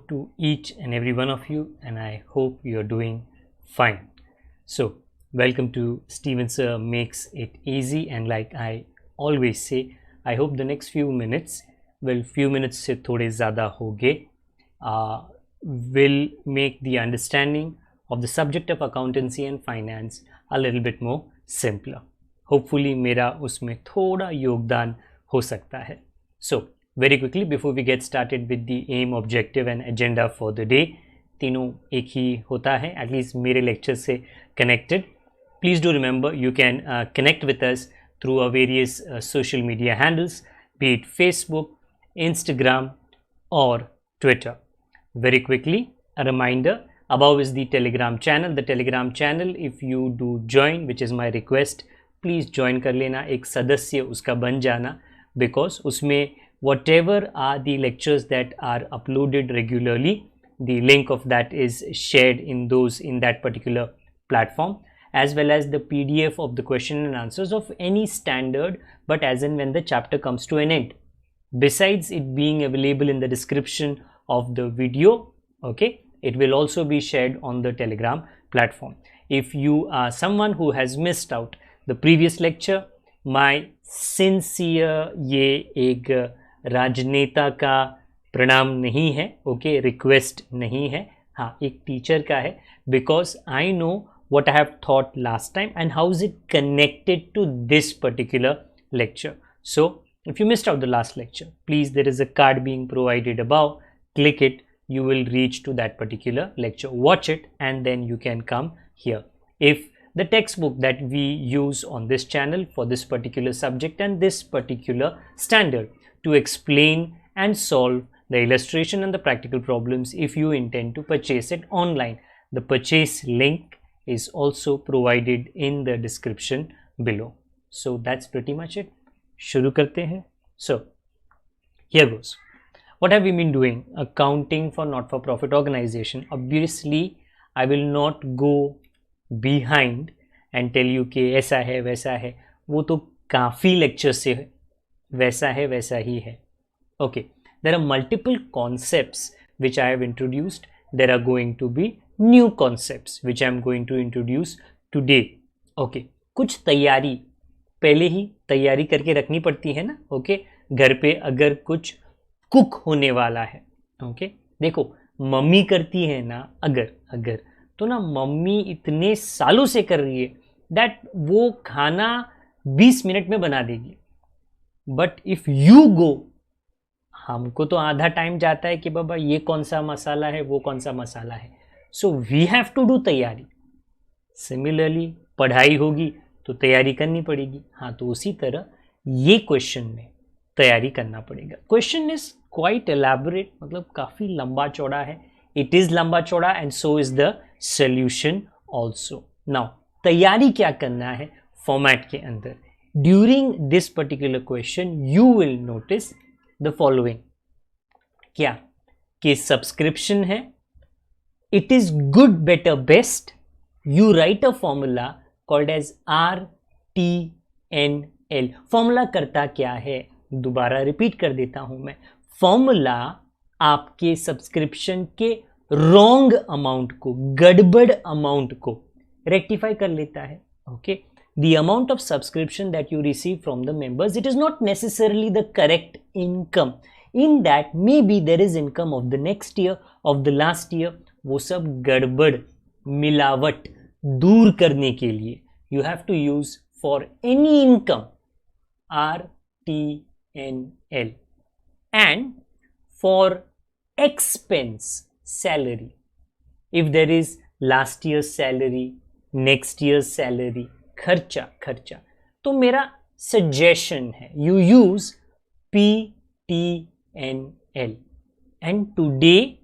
to each and every one of you, and I hope you're doing fine. So, welcome to Steven Sir Makes It Easy, and like I always say, I hope the next few minutes, few minutes से थोड़े ज़्यादा होंगे, will make the understanding of the subject of accountancy and finance a little bit more simpler. Hopefully मेरा उसमें थोड़ा योगदान हो सकता है. So, very quickly before we get started with the aim, objective and agenda for the day, तीनों एक ही होता है, at least मेरे lecture से connected. Please do remember you can connect with us through our various social media handles, be it Facebook, Instagram or Twitter. Very quickly, a reminder, above is the Telegram channel. The Telegram channel, if you do join, which is my request, please join कर लेना, एक सदस्य उसका बन जाना, because उसमें whatever are the lectures that are uploaded regularly, the link of that is shared in that particular platform, as well as the PDF of the question and answers of any standard, but as and when the chapter comes to an end. Besides it being available in the description of the video, okay, it will also be shared on the Telegram platform. If you are someone who has missed out the previous lecture, my sincere, ये एक राजनेता का प्रणाम नहीं है, okay, request नहीं है, हाँ, एक टीचर का है, because I know what I have taught last time and how is it connected to this particular lecture. So if you missed out the last lecture, please, there is a card being provided above, click it, you will reach to that particular lecture, watch it, and then you can come here. If the textbook that we use on this channel for this particular subject and this particular standard to explain and solve the illustration and the practical problems, if you intend to purchase it online, the purchase link is also provided in the description below. So that's pretty much it. शुरू करते हैं. So here goes. What have we been doing? Accounting for not-for-profit organization. Obviously, I will not go behind and tell you कि ऐसा है वैसा है, वो तो काफ़ी लेक्चर से वैसा है वैसा ही है. Okay, there are multiple concepts which I have introduced. There are going to be new concepts which I am going to introduce today. Okay, कुछ तैयारी पहले ही तैयारी करके रखनी पड़ती है ना. ओके, घर पे अगर कुछ कुक होने वाला है, ओके, देखो मम्मी करती है ना, अगर तो ना मम्मी इतने सालों से कर रही है दैट वो खाना 20 मिनट में बना देगी. बट इफ यू गो, हमको तो आधा टाइम जाता है कि बाबा ये कौन सा मसाला है, वो कौन सा मसाला है. So we have to do तैयारी. सिमिलरली पढ़ाई होगी तो तैयारी करनी पड़ेगी. हाँ, तो उसी तरह ये क्वेश्चन में तैयारी करना पड़ेगा. क्वेश्चन इज क्वाइट एलैबोरेट, मतलब काफ़ी लंबा चौड़ा है. इट इज़ लंबा चौड़ा and so is the solution also. Now तैयारी क्या करना है फॉर्मेट के अंदर. During this particular question you will notice the following. क्या कि सब्सक्रिप्शन है, it is good better best, you right a formula called as RTNL. Formula करता क्या है, दोबारा रिपीट कर देता हूं मैं. फॉर्मूला आपके सब्सक्रिप्शन के रॉन्ग अमाउंट को, गड़बड़ अमाउंट को रेक्टिफाई कर लेता है. Okay, the amount of subscription that you receive from the members, it is not necessarily the correct income. In that may be there is income of the next year, of the last year. वो सब गड़बड़, मिलावट दूर करने के लिए you have to use for any income RTNL. And for expense, salary, if there is last year's salary, next year's salary, खर्चा, तो मेरा suggestion है you use PTNL. and today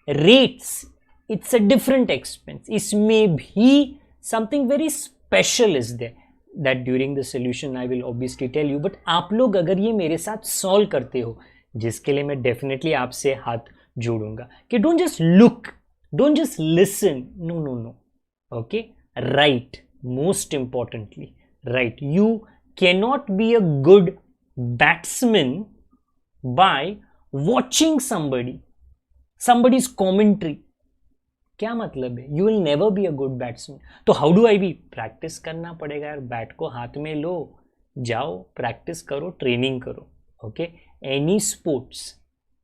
rates, it's a different expense. इसमें भी something very special is there that during the solution I will obviously tell you. But आप लोग अगर ये मेरे साथ solve करते हो, जिसके लिए मैं definitely आपसे हाथ जोड़ूंगा कि don't just look, don't just listen, no, okay, write. Most importantly, write. You cannot be a good batsman by watching somebody. somebody's commentary, क्या मतलब है? You will never be a good batsman. तो how do I be? Practice करना पड़ेगा यार. Bat को हाथ में लो, जाओ प्रैक्टिस करो, ट्रेनिंग करो. Okay, any sports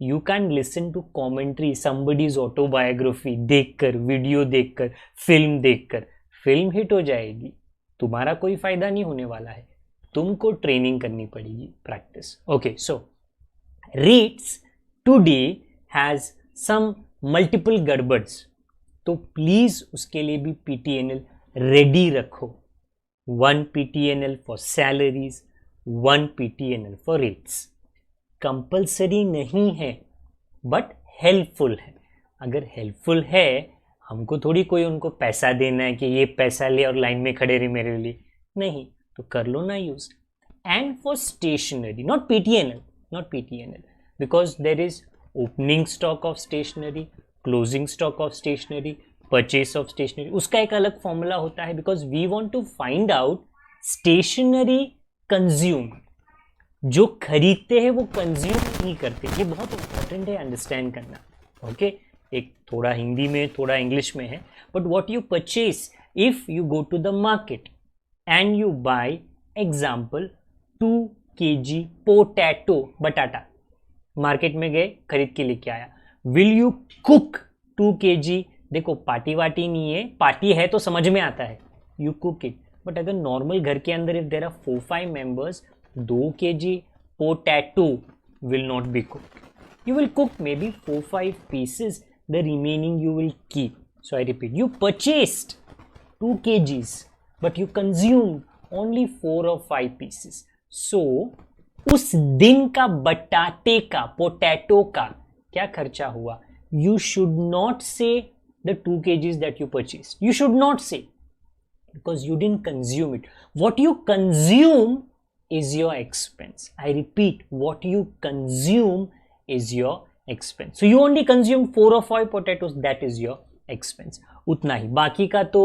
you can listen to commentary, somebody's autobiography देखकर, वीडियो देखकर, फिल्म देखकर. फिल्म हिट हो जाएगी, तुम्हारा कोई फायदा नहीं होने वाला है. तुमको ट्रेनिंग करनी पड़ेगी, practice. Okay, so rates today has some multiple गड़बड़्स, तो प्लीज उसके लिए भी पीटीएनएल रेडी रखो. 1 PTNL for salaries, 1 PTNL for rates. Compulsory नहीं है बट हेल्पफुल है. अगर हेल्पफुल है, हमको थोड़ी कोई उनको पैसा देना है कि ये पैसा ले और लाइन में खड़े रहे मेरे लिए. नहीं, तो कर लो ना use. And for stationery, not PTNL, because there is opening stock of stationery, closing stock of stationery, purchase of stationery. उसका एक अलग फॉर्मूला होता है, because we want to find out stationery consume. जो खरीदते हैं वो कंज्यूम नहीं करते. ये बहुत इंपॉर्टेंट है अंडरस्टैंड करना. ओके, एक थोड़ा हिंदी में थोड़ा इंग्लिश में है. But what you purchase, if you go to the market and you buy example 2 kg potato, बटाटा. मार्केट में गए, खरीद के लेके आया. Will you cook 2 kg? देखो पार्टी वाटी नहीं है, पार्टी है तो समझ में आता है, यू कुक इट. बट अगर नॉर्मल घर के अंदर if there are 4-5 members, 2 kg potato will not be cooked. You will cook maybe 4-5 pieces, the remaining you will keep. So I repeat, you purchased 2 kgs but you consumed only 4 or 5 pieces. So उस दिन का बटाटे का, potato का क्या खर्चा हुआ? You should not say the 2 kgs that you purchased. You should not say, because you didn't consume it. What you consume is your expense. I repeat, what you consume is your expense. So you only consume 4 or 5 potatoes, that is your expense. उतना ही, बाकी का तो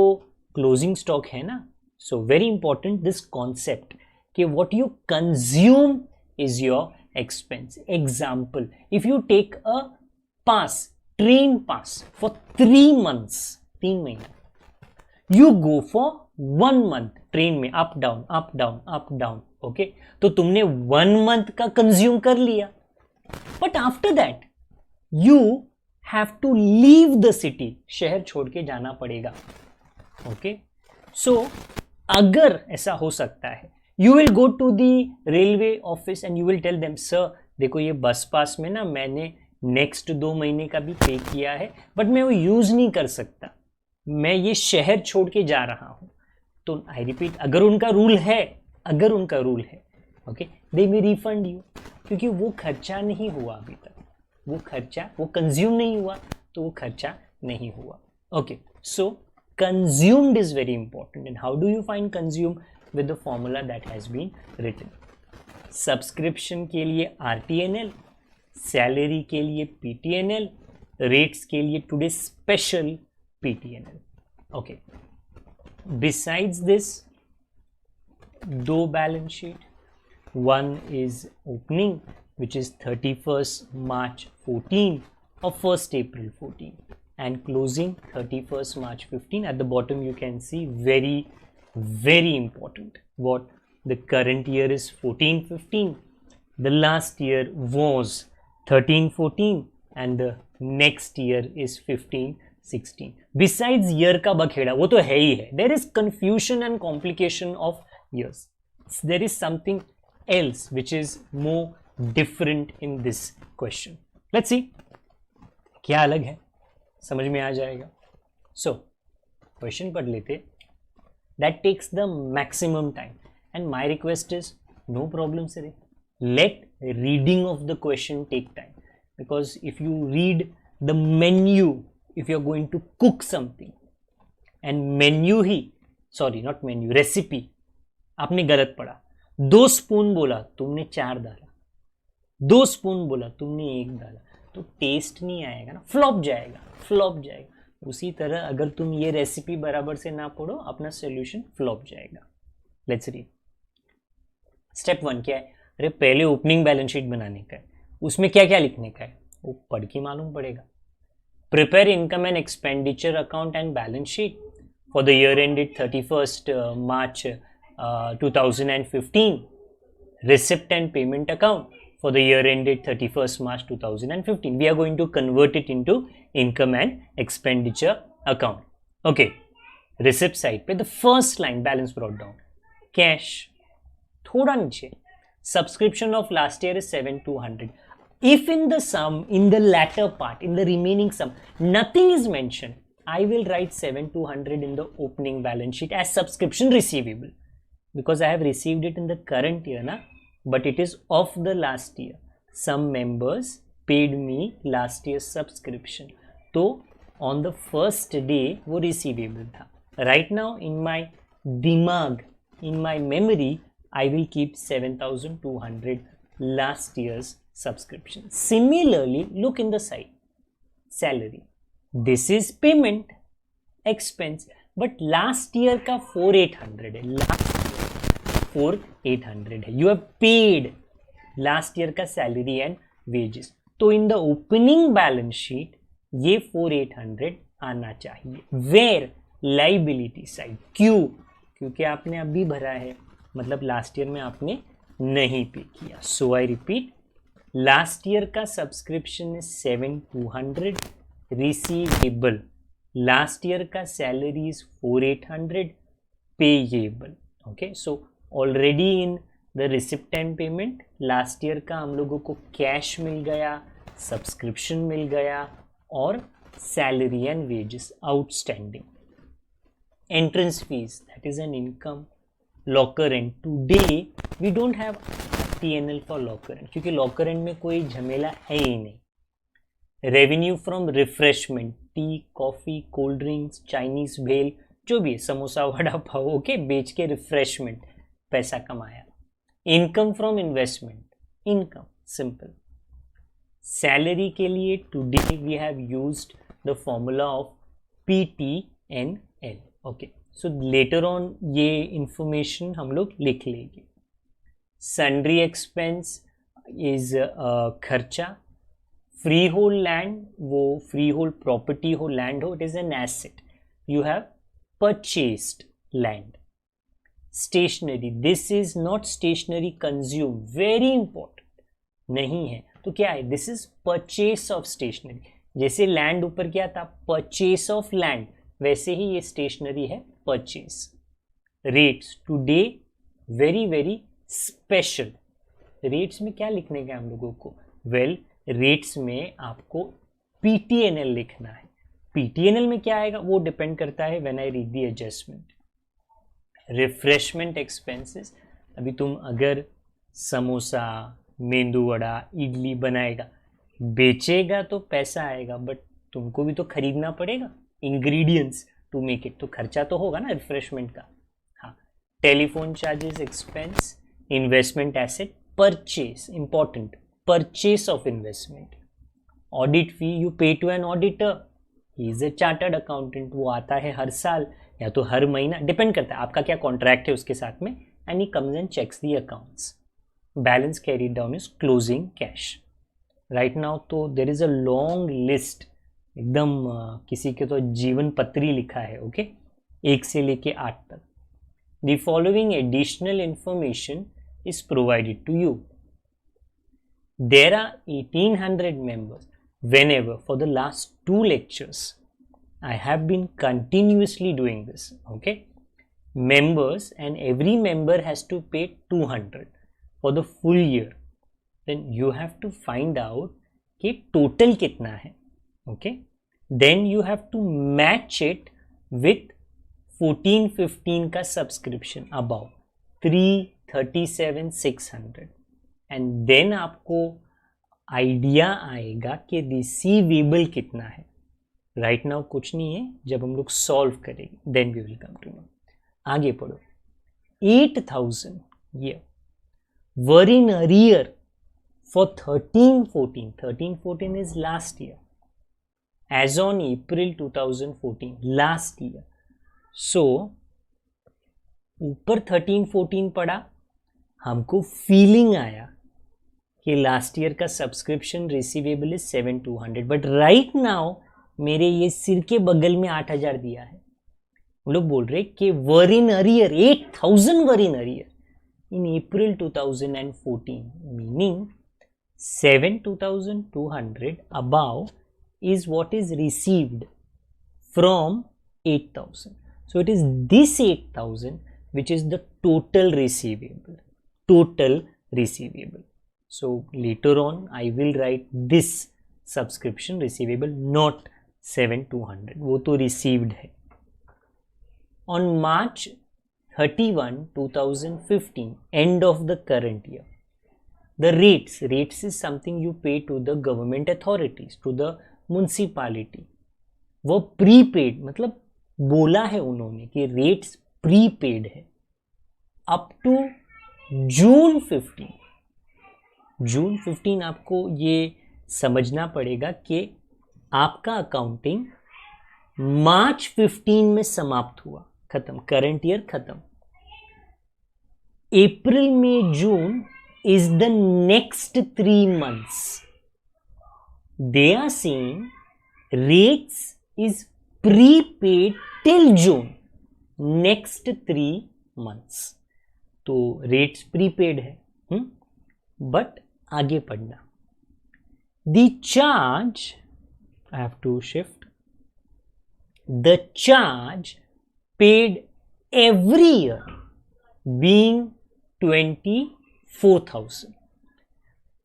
closing stock है ना. So very important this concept कि what you consume is your expense. Example, if you take a pass, train pass for 3 months, 3 महीना, you go for 1 month train में up down up down up down. Okay, तो तुमने 1 month का consume कर लिया. But after that, you have to leave the city. शहर छोड़ के जाना पड़ेगा. Okay, so अगर ऐसा हो सकता है, you will go to the railway office and you will tell them, sir, देखो ये बस पास में ना मैंने नेक्स्ट 2 महीने का भी पे किया है, बट मैं वो यूज नहीं कर सकता, मैं ये शहर छोड़ के जा रहा हूं. तो आई रिपीट, अगर उनका रूल है, okay, they may refund you, क्योंकि वो खर्चा नहीं हुआ अभी तक. वो कंज्यूम नहीं हुआ, तो वो खर्चा नहीं हुआ. Okay, so consumed is very important. And how do you find consume? With the formula that has been written. Subscription के लिए RTNL, सैलरी के लिए PTNL, रेट्स के लिए today special PTNL. Okay, besides this 2 balance sheet. One is opening, which is 31st March 14 or 1st April 14, and closing 31st March 15. At the bottom you can see very, very important. What the current year is 14-15, the last year was 13-14, and the next year is 15-16. Besides year का बखेड़ा, वो तो है ही है. There is confusion and complication of years. There is something else which is more different in this question. Let's see क्या अलग है, समझ में आ जाएगा. So question पढ़ लेते. That takes the maximum time and my request is no problem sir, let reading of the question take time, because if you read the menu, if you are going to cook something and menu he, sorry not menu, recipe आपने गलत पढ़ा, 2 spoon बोला तुमने 4 डाला, 2 spoon बोला तुमने 1 डाला, तो टेस्ट नहीं आएगा ना, फ्लॉप जाएगा. उसी तरह अगर तुम ये रेसिपी बराबर से ना पढ़ो, अपना सॉल्यूशन फ्लॉप जाएगा. Let's read. स्टेप 1 क्या है? अरे पहले ओपनिंग बैलेंस शीट बनाने का है, उसमें क्या क्या लिखने का है वो पढ़ के मालूम पड़ेगा. Prepare income and expenditure account and balance sheet for the year ended 31st March 2015. Receipt and payment account for the year ended 31st March 2015. We are going to convert it into income and expenditure account. Okay, receipt side पे the first line balance brought down. Cash थोड़ा नीचे. Subscription of last year is 7,200. If in the sum, in the latter part, in the remaining sum, nothing is mentioned, I will write 7,200 in the opening balance sheet as subscription receivable, because I have received it in the current year, na? But it is of the last year. Some members paid me last year's subscription. So on the first day, वो receivable था. Right now, in my dimag, in my memory, I will keep 7,200 last year's subscription. Similarly, look in the side. Salary. This is payment expense, but last year का 4,800 है. Last year 4,800 है. You have paid last year का salary and wages. तो in the opening balance sheet ये 4,800 आना चाहिए. Where liability side. क्यों? क्योंकि आपने अभी भरा है, मतलब लास्ट ईयर में आपने नहीं पे किया. So I repeat, last year का subscription is 7,200 receivable. Last year का salary is 4,800 payable. Okay, so already in the receipt and payment last year का हम लोगों को कैश मिल गया, सब्सक्रिप्शन मिल गया और salary and wages outstanding. Entrance fees, that is an income. Locker rent, today we don't have P&L for locker rent, क्योंकि locker rent में कोई झमेला है ही नहीं. Revenue from refreshment, tea, coffee, cold drinks, Chinese bhel, जो भी है, समोसा, वड़ा पाव, ओके, बेच के रिफ्रेशमेंट पैसा कमाया. Income from investment, income simple. Salary के लिए today we have used the formula of PTNL. Okay, so later on ये इंफॉर्मेशन हम लोग लिख लेंगे. सन्ड्री एक्सपेंस इज खर्चा. फ्री होल्ड लैंड, वो फ्री होल्ड प्रॉपर्टी हो, लैंड हो, it is an asset. You have purchased land. Stationery, this is not stationery consume, very important नहीं है, तो क्या है, this is purchase of stationery. जैसे लैंड ऊपर क्या था, परचेस ऑफ लैंड, वैसे ही ये स्टेशनरी है, purchase. Rates, today very very special. Rates में क्या लिखने का हम लोगों को, वेल रेट्स में आपको PTNL लिखना है. PTNL में क्या आएगा वो डिपेंड करता है when I read the adjustment. Refreshment expenses, अभी तुम अगर समोसा, मेंदू वड़ा, इडली बनाएगा, बेचेगा तो पैसा आएगा, बट तुमको भी तो खरीदना पड़ेगा इंग्रेडिएंट्स टू मेक इट, तो खर्चा तो होगा ना रिफ्रेशमेंट का. हाँ, telephone charges expense. Investment asset, purchase, important, purchase of investment. Audit fee, you pay to an auditor, he is a chartered accountant, वो आता है हर साल या तो हर महीना, डिपेंड करता है आपका क्या कॉन्ट्रैक्ट है उसके साथ में, and he comes and checks the accounts. Balance carried down is closing cash. Right now तो there is a long list, एकदम किसी के तो जीवन पत्री लिखा है. ओके, 1 से लेके 8 तक. The following additional information is provided to you. There are 1,800 members. Whenever, for the last 2 lectures, I have been continuously doing this. Okay, members, and every member has to pay 200 for the full year. Then you have to find out कि total कितना है. Okay, then you have to match it with 14-15 का subscription above 337,600, and then आपको idea आएगा कि receivable कितना है. Right now कुछ नहीं है, जब हम लोग सॉल्व करेंगे then we will come to know. आगे पढ़ो. 8,000 ये were in arrear for 13-14. 13-14 is last year, as on April 2014, last year. So ऊपर 13-14 पड़ा, हमको फीलिंग आया कि लास्ट ईयर का subscription receivable is 7,200, but right now मेरे ये सिर के बगल में 8,000 दिया है। वो लोग बोल रहे कि were in arrear, 8,000 were in arrear in April 2014, meaning 7,200 above is what is received from 8,000. So it is this 8,000 which is the total receivable. Total receivable. So later on I will write this subscription receivable, not 7,200. वो तो received है. On March 31, 2015, end of the current year, the rates is something you pay to the government authorities, to the municipality. वो prepaid, मतलब बोला है उन्होंने कि rates prepaid है up to June 15. June 15 आपको ये समझना पड़ेगा कि आपका अकाउंटिंग March 15 में समाप्त हुआ, खत्म, करंट ईयर खत्म. अप्रैल में जून is the next 3 months. They are saying rates is prepaid till June, next 3 months. तो rates prepaid है, but आगे पढ़ना. The charge, I have to shift, the charge paid every year being 24,000.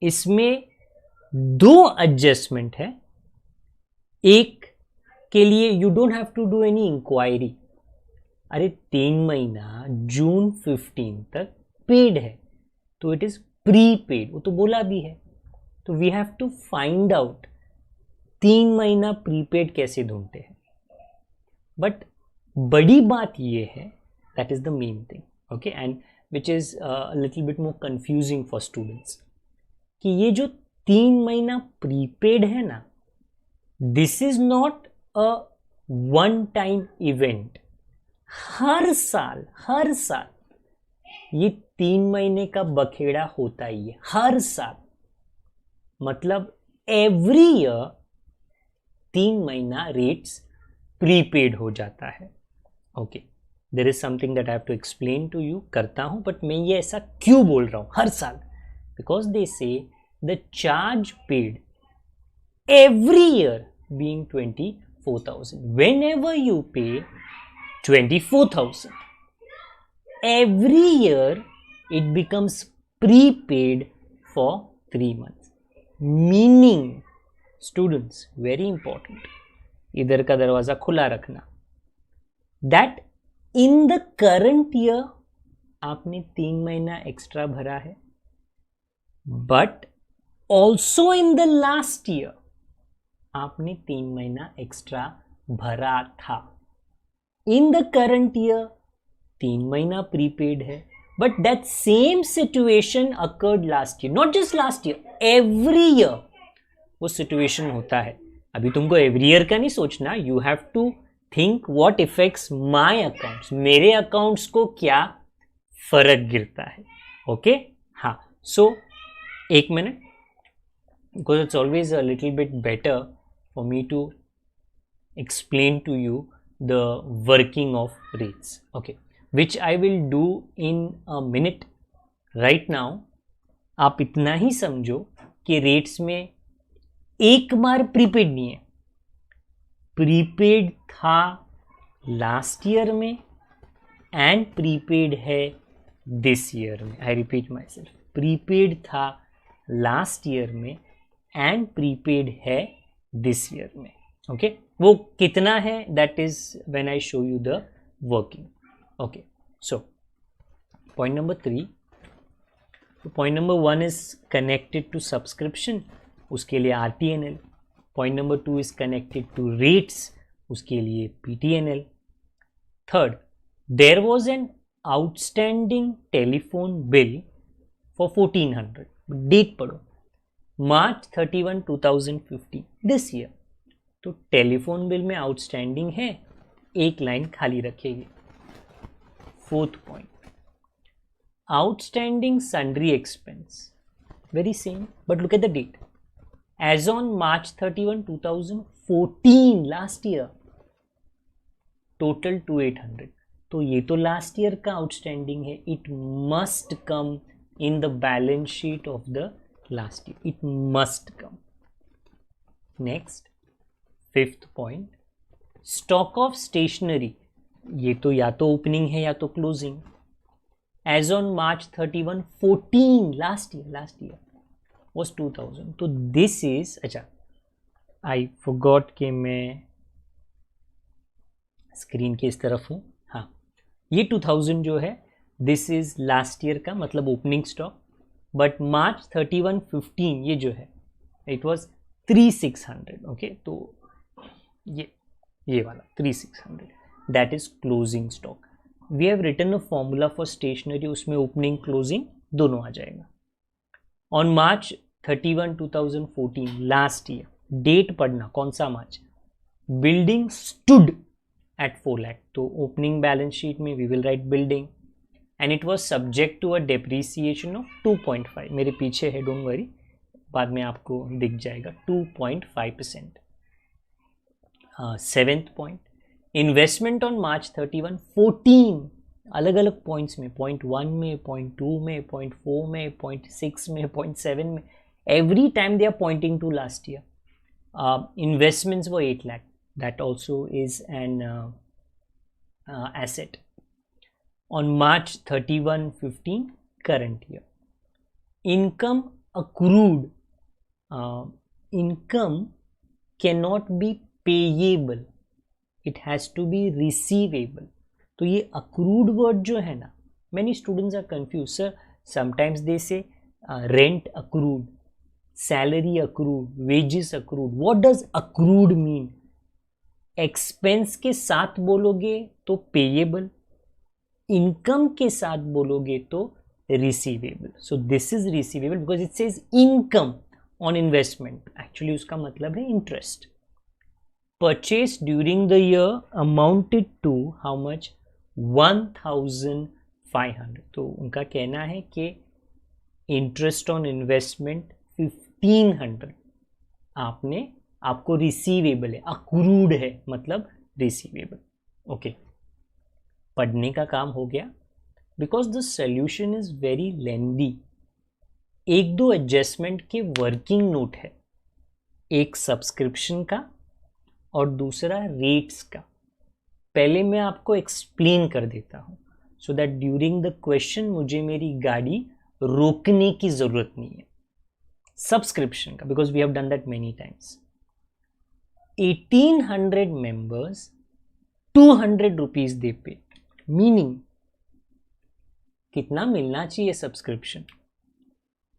इसमें 2 adjustment है. एक के लिए you don't have to do any inquiry. अरे 3 महीना जून 15 तक पेड है तो इट इज प्रीपेड, वो तो बोला भी है. तो we have to find out 3 महीना प्रीपेड कैसे ढूंढते हैं. बट बड़ी बात ये है, that is the main thing, okay, and which is a little bit more confusing for students, कि ये जो 3 महीना प्रीपेड है ना, this is not a one time event. हर साल ये 3 महीने का बखेड़ा होता ही है, हर साल. मतलब एवरी ईयर 3 महीना रेट्स प्रीपेड हो जाता है. Okay, there is something that I have to explain to you, करता हूं, बट मैं ये ऐसा क्यों बोल रहा हूं हर साल, बिकॉज दे से the charge paid every year being 24,000. When ever you पे 24,000 every year it becomes prepaid for 3 months. Meaning, students, very important, इधर का दरवाजा खुला रखना, that in the current year आपने 3 महीना एक्स्ट्रा भरा है, but also in the last year आपने 3 महीना एक्स्ट्रा भरा था. In the current year 3 महीना प्रीपेड है, but that same situation occurred last year, not just last year, every year वो सिचुएशन होता है. अभी तुमको एवरी ईयर का नहीं सोचना, you have to think what effects my accounts, मेरे अकाउंट्स को क्या फर्क गिरता है. ओके, हाँ. सो एक minute, because it's always a little bit better for me to explain to you the working of rates, okay, which I will do in a minute. Right now आप इतना ही समझो कि रेट्स में एक बार prepaid नहीं है, prepaid था last year में एंड प्रीपेड है दिस ईयर में. I repeat myself, prepaid था लास्ट ईयर में एंड प्रीपेड है दिस ईयर में. ओके, वो कितना है, that is when I show you the working. Okay, so point number 3, point number 1 is connected to subscription, उसके लिए RTNL. Point number 2 is connected to rates, उसके लिए PTNL. Third, there was an outstanding telephone bill for 1400. Date पढ़ो, March 31, 2015, this year. तो telephone bill में outstanding है, एक लाइन खाली रखेगी. Fourth point, outstanding sundry expense, very same, but look at the date. As on March 31, 2014 last year total 2800, तो ये तो लास्ट ईयर का आउटस्टैंडिंग है, it must come in the balance sheet of the last year, it must come. Next 5th point, stock of stationery, ये तो या तो opening है या तो closing. As on March 31, 14 last year was 2000, तो दिस इज, अच्छा आई फॉरगॉट कि मैं स्क्रीन के इस तरफ हूँ. हाँ, ये 2000 जो है दिस इज लास्ट ईयर का मतलब ओपनिंग स्टॉक, बट March 31, 15 ये जो है इट वाज 3600. ओके, तो ये वाला 3600 that is closing stock. We have written a formula for stationery, उसमें ओपनिंग क्लोजिंग दोनों आ जाएगा. On March 31, 2014 last year, date पढ़ना कौन सा मार्च, बिल्डिंग स्टूड एट 4 लाख, तो ओपनिंग बैलेंस शीट में we will write building and it was subject to a depreciation of 2.5. मेरे पीछे है, डोंट वरी, बाद में आपको दिख जाएगा, 2.5%. 7th point, investment on March 31, 14 अलग अलग पॉइंट्स में, 0.1 में, 0.2 में, 0.4 में, 0.6 में, 0.7 में, every time they are pointing to last year. Investments were 8 lakh, that also is an asset. On March 31, 15 current year, income accrued, income cannot be payable, it has to be receivable. तो ये accrued word जो है ना, many students are confused. Sir, sometimes they say rent accrued, salary accrued, wages accrued. What does accrued mean? Expense के साथ बोलोगे तो payable, income के साथ बोलोगे तो receivable. So this is receivable because it says income on investment. Actually उसका मतलब है interest. Purchase during the year amounted to how much? 1500. तो उनका कहना है कि इंटरेस्ट ऑन इन्वेस्टमेंट 1500 आपको रिसीवेबल है, अक्रूड है मतलब रिसीवेबल. ओके, पढ़ने का काम हो गया. Because the solution is very lengthy, 1-2 adjustment के वर्किंग नोट है, एक सब्सक्रिप्शन का और दूसरा रेट्स का. पहले मैं आपको एक्सप्लेन कर देता हूँ so that during the question मुझे मेरी गाड़ी रोकने की जरूरत नहीं है. सब्सक्रिप्शन का, because we have done that many times. 1800 members, 200 rupees they pay, meaning कितना मिलना चाहिए सब्सक्रिप्शन.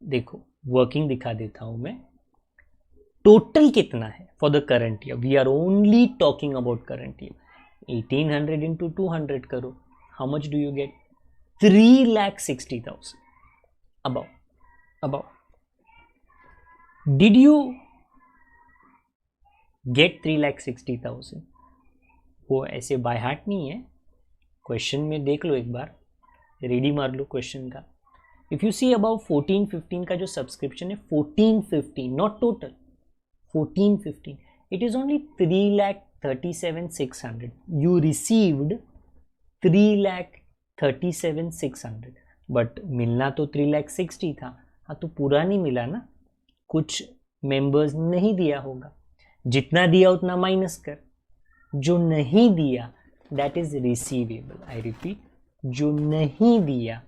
देखो वर्किंग दिखा देता हूं मैं. टोटल कितना है for the current year, we are only talking about current year. 1800 into 200 करो, how much do you get? 3,60,000 above. Did you get 3,60,000? वो ऐसे बाय हार्ट नहीं है, क्वेश्चन में देख लो एक बार, रेडी मार लो क्वेश्चन का. इफ यू सी अबाउ 14-15 का जो सब्सक्रिप्शन है, 14-15 not total, 14-15, it is only 3,37,600. You received 3,37,600, but मिलना तो 3,60,000 था. हाँ, तो पूरा नहीं मिला ना, कुछ मेंबर्स नहीं दिया होगा. जितना दिया उतना माइनस कर, जो नहीं दिया that is receivable. I repeat, जो नहीं दिया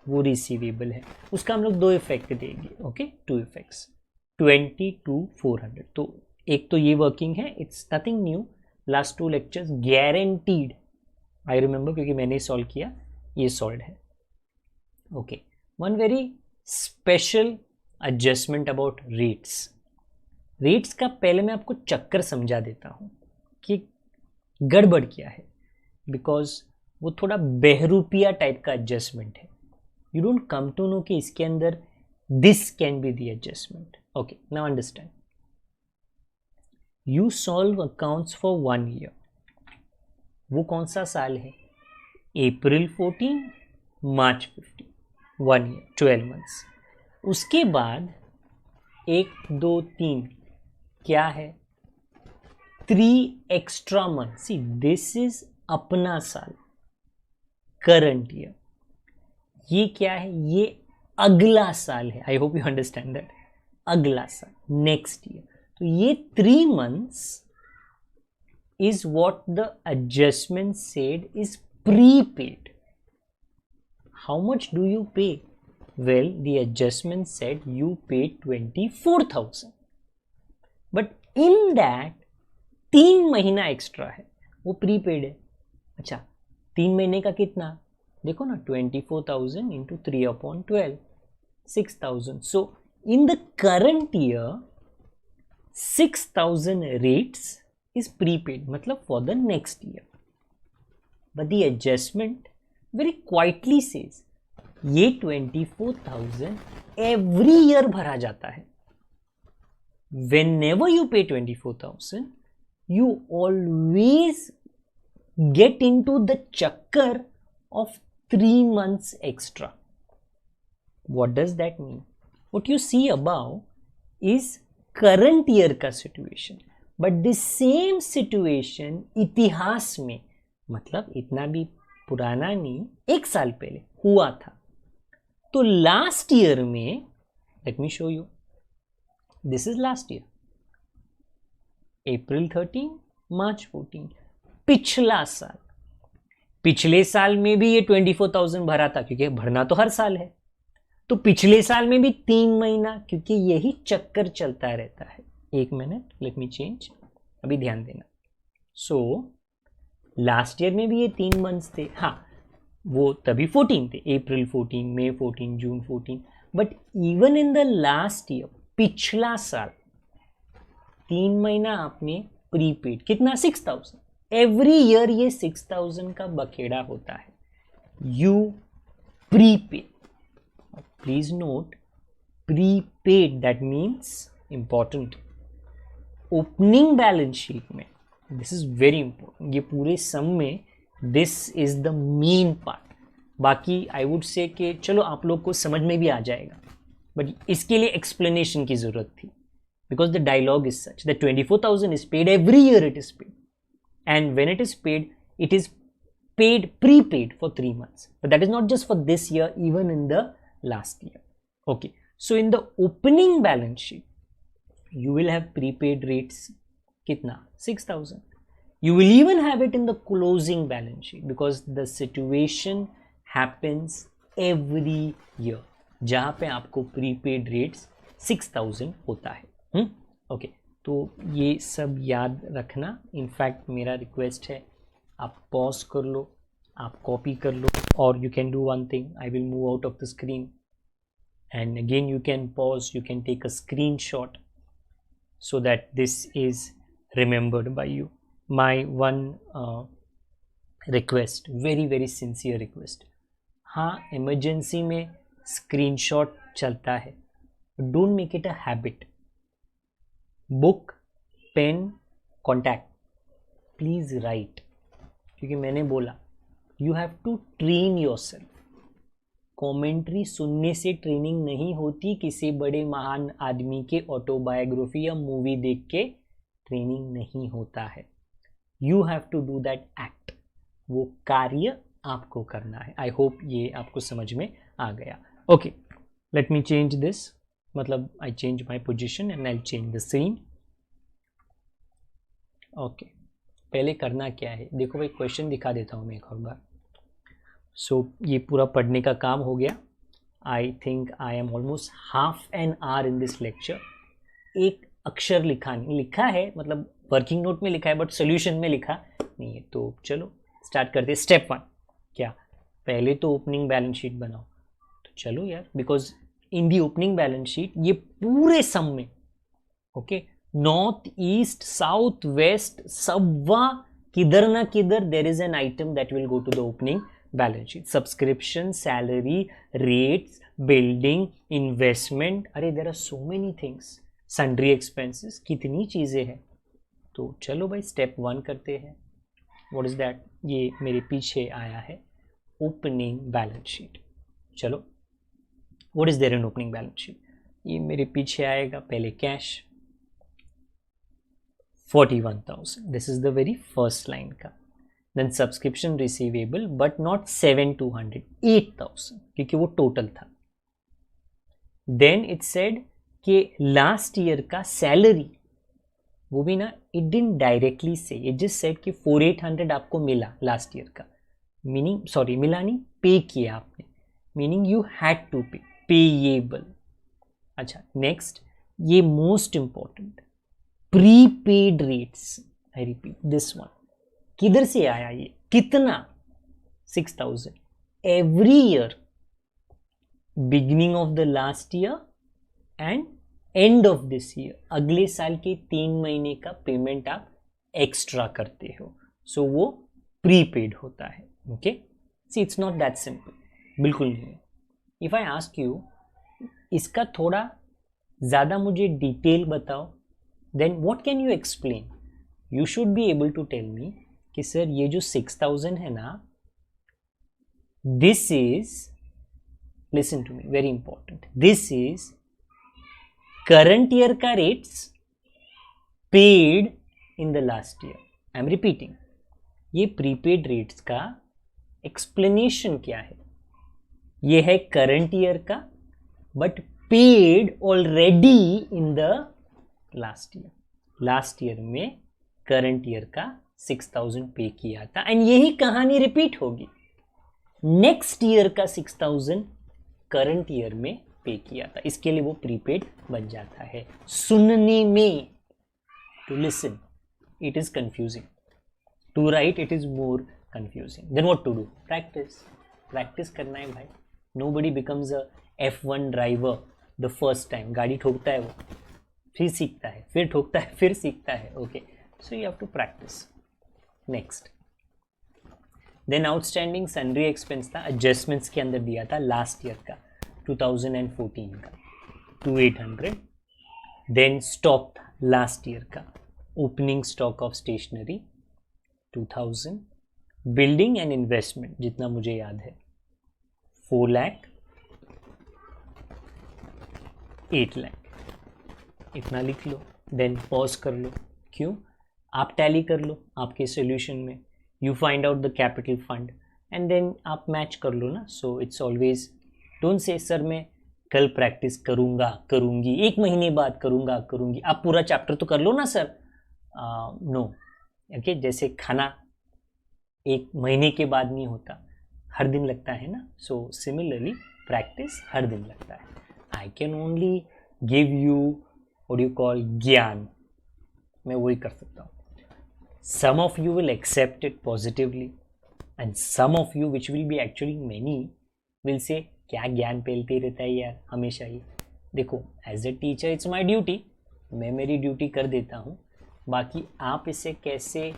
वो रिसीवेबल है. उसका हम लोग 2 इफेक्ट देंगे. Okay, 2 effects, 20-400. तो एक तो ये वर्किंग है, it's nothing new, last 2 lectures guaranteed, I remember क्योंकि मैंने सॉल्व किया, ये सॉल्व है. Okay, one very special adjustment about rates. Rates का पहले मैं आपको चक्कर समझा देता हूँ कि गड़बड़ क्या है, बिकॉज वो थोड़ा बहरूपिया टाइप का एडजस्टमेंट है. You don't come to know कि इसके अंदर this can be the adjustment. Okay, now understand. You solve accounts for 1 year. वो कौन सा साल है? April 14, March 15, 1 year, 12 months. उसके बाद 1, 2, 3 क्या है? 3 extra month. See this is अपना साल, करंट ईयर. ये क्या है? ये अगला साल है. I hope you understand that. अगला साल, नेक्स्ट ईयर. तो ये 3 months is what the adjustment said is prepaid. How much do you pay? Well, the adjustment said you paid 24,000. But in that 3 महीना एक्स्ट्रा है, वो प्रीपेड है. अच्छा, 3 महीने का कितना? देखो ना, 24,000 into 3/12, 6,000. So in the current year 6,000 rates is prepaid, मतलब for the next year. But the adjustment very quietly says ये 24,000 every year भरा जाता है. Whenever you pay 24,000, you always get into the chakkar of 3 months extra. What does that mean? What you see above is current year का situation, but the same situation इतिहास में, मतलब इतना भी पुराना नहीं, 1 साल पहले हुआ था. तो लास्ट ईयर में, let me show you, this is last year, April 13, March 14. पिछला साल, पिछले साल में भी ये 24,000 भरा था, क्योंकि भरना तो हर साल है. तो पिछले साल में भी 3 महीना, क्योंकि यही चक्कर चलता रहता है. 1 मिनट, लेट मी चेंज, अभी ध्यान देना. सो लास्ट ईयर में भी ये 3 मंथ्स थे. हाँ, वो तभी 14 थे, April 14, May 14, June 14. But even in the last year, पिछला साल 3 महीना आपने प्रीपेड, कितना? 6,000. एवरी ईयर ये 6,000 का बखेड़ा होता है. You prepaid. Please note, prepaid, that means important. Opening balance sheet में, दिस इज वेरी इंपॉर्टेंट, ये पूरे सम में this is the main part. बाकी आई वुड से कि चलो आप लोग को समझ में भी आ जाएगा, बट इसके लिए एक्सप्लेनेशन की जरूरत थी, because the dialogue is such that 24,000 is paid every year. It is paid, and when it is paid, it is paid prepaid for 3 months, but that is not just for this year, even in the last year. Okay, so in the opening balance sheet you will have prepaid rates, kitna? 6,000. You will even have it in the closing balance sheet, because the situation happens every year जहाँ पे आपको prepaid rates 6,000 होता है. Okay, तो ये सब याद रखना. इनफैक्ट मेरा रिक्वेस्ट है, आप पॉज कर लो, आप कॉपी कर लो, और you can do one thing, I will move out of the screen and again you can pause, you can take a screenshot so that this is remembered by you. My one request, very very sincere request, हाँ emergency में screenshot चलता है, don't make it a habit. Book, pen, contact, please write. क्योंकि मैंने बोला you have to train yourself. Commentary सुनने से training नहीं होती, किसी बड़े महान आदमी के ऑटोबायोग्राफी या मूवी देख के ट्रेनिंग नहीं होता है. You have to do that act. वो कार्य आपको करना है. आई होप ये आपको समझ में आ गया. Okay, let me change this, मतलब I change my position and I change the scene. Okay, पहले करना क्या है, देखो भाई, क्वेश्चन दिखा देता हूँ मैं एक और बार. सो ये पूरा पढ़ने का काम हो गया. I think I am almost half an hour in this lecture. एक अक्षर लिखा है, मतलब वर्किंग नोट में लिखा है, बट सोल्यूशन में लिखा नहीं है. तो चलो स्टार्ट करते हैं. स्टेप 1 क्या, पहले तो ओपनिंग बैलेंस शीट बनाओ. तो चलो यार, because in the opening balance sheet ये पूरे सम में, okay, north east south west सबवा किधर ना किधर there is an item that will go to the opening balance sheet. Subscription, salary, rates, building, investment, अरे there are so many things, sundry expenses, कितनी चीज़ें हैं. तो चलो भाई स्टेप 1 करते हैं. व्हाट इज दैट, ये मेरे पीछे आया है ओपनिंग बैलेंस शीट. चलो, what is there in opening balance sheet, ये मेरे पीछे आएगा. पहले cash, 41,000. This is the very first line का. Then subscription receivable but not 7,200, 8,000 क्योंकि वो टोटल था. देन इट सेड कि लास्ट ईयर का सैलरी, वो भी ना, इट डिडंट डायरेक्टली से, इट जस्ट सेड कि 4,800 आपको मिला लास्ट ईयर का, मीनिंग सॉरी मिला नहीं, पे किया आपने, मीनिंग यू हैड टू पे, पेएबल. अच्छा नेक्स्ट, ये most important, prepaid rates. I repeat this one. किधर से आया ये, कितना, 6,000 every year, beginning of the last year and end of this year. अगले साल के 3 महीने का पेमेंट आप एक्स्ट्रा करते हो, सो वो प्रीपेड होता है. Okay, see it's not that simple, बिल्कुल नहीं. इफ आई आस्क यू इसका थोड़ा ज़्यादा मुझे डिटेल बताओ, then what can you explain. You should be able to tell me कि सर ये जो 6,000 है ना, this is, listen to me, very important, this is current year का rates paid in the last year. I am repeating, ये prepaid rates का explanation क्या है. ये है करंट ईयर का but paid already in the last year. Last year में current year का 6,000 पे किया था एंड यही कहानी रिपीट होगी. नेक्स्ट ईयर का 6,000 करंट ईयर में पे किया था, इसके लिए वो प्रीपेड बन जाता है. सुनने में, to listen it is confusing, to write it is more confusing. Then what to do, practice. Practice करना है भाई. Nobody becomes a F1 driver the first time. गाड़ी ठोकता है वो, फिर सीखता है, फिर ठोकता है, फिर सीखता है. Okay, so you have to practice. Next, then outstanding sundry expense था, एडजस्टमेंट्स के अंदर दिया था लास्ट ईयर का 2014 का 2,800. देन स्टॉक था लास्ट ईयर का, opening stock of stationery 2,000. Building and investment जितना मुझे याद है 4 लाख, 8 लाख, इतना लिख लो. देन पॉज कर लो. क्यों, आप टैली कर लो आपके सॉल्यूशन में, you find out the capital fund and then आप मैच कर लो ना. So it's always, don't say sir मैं कल प्रैक्टिस करूँगा, करूँगी, 1 महीने बाद करूँगा, करूँगी. आप पूरा चैप्टर तो कर लो ना सर. नो. ओके, जैसे खाना 1 महीने के बाद नहीं होता, हर दिन लगता है ना. सो सिमिलरली प्रैक्टिस हर दिन लगता है. I can only give you what you call ज्ञान, मैं वही कर सकता हूँ. Some of you will accept it positively and some of you, which will be actually many, will say क्या ज्ञान पेलते रहता है यार हमेशा ही. देखो, as a teacher it's my duty, मैं मेरी ड्यूटी कर देता हूँ. बाकी आप इसे कैसे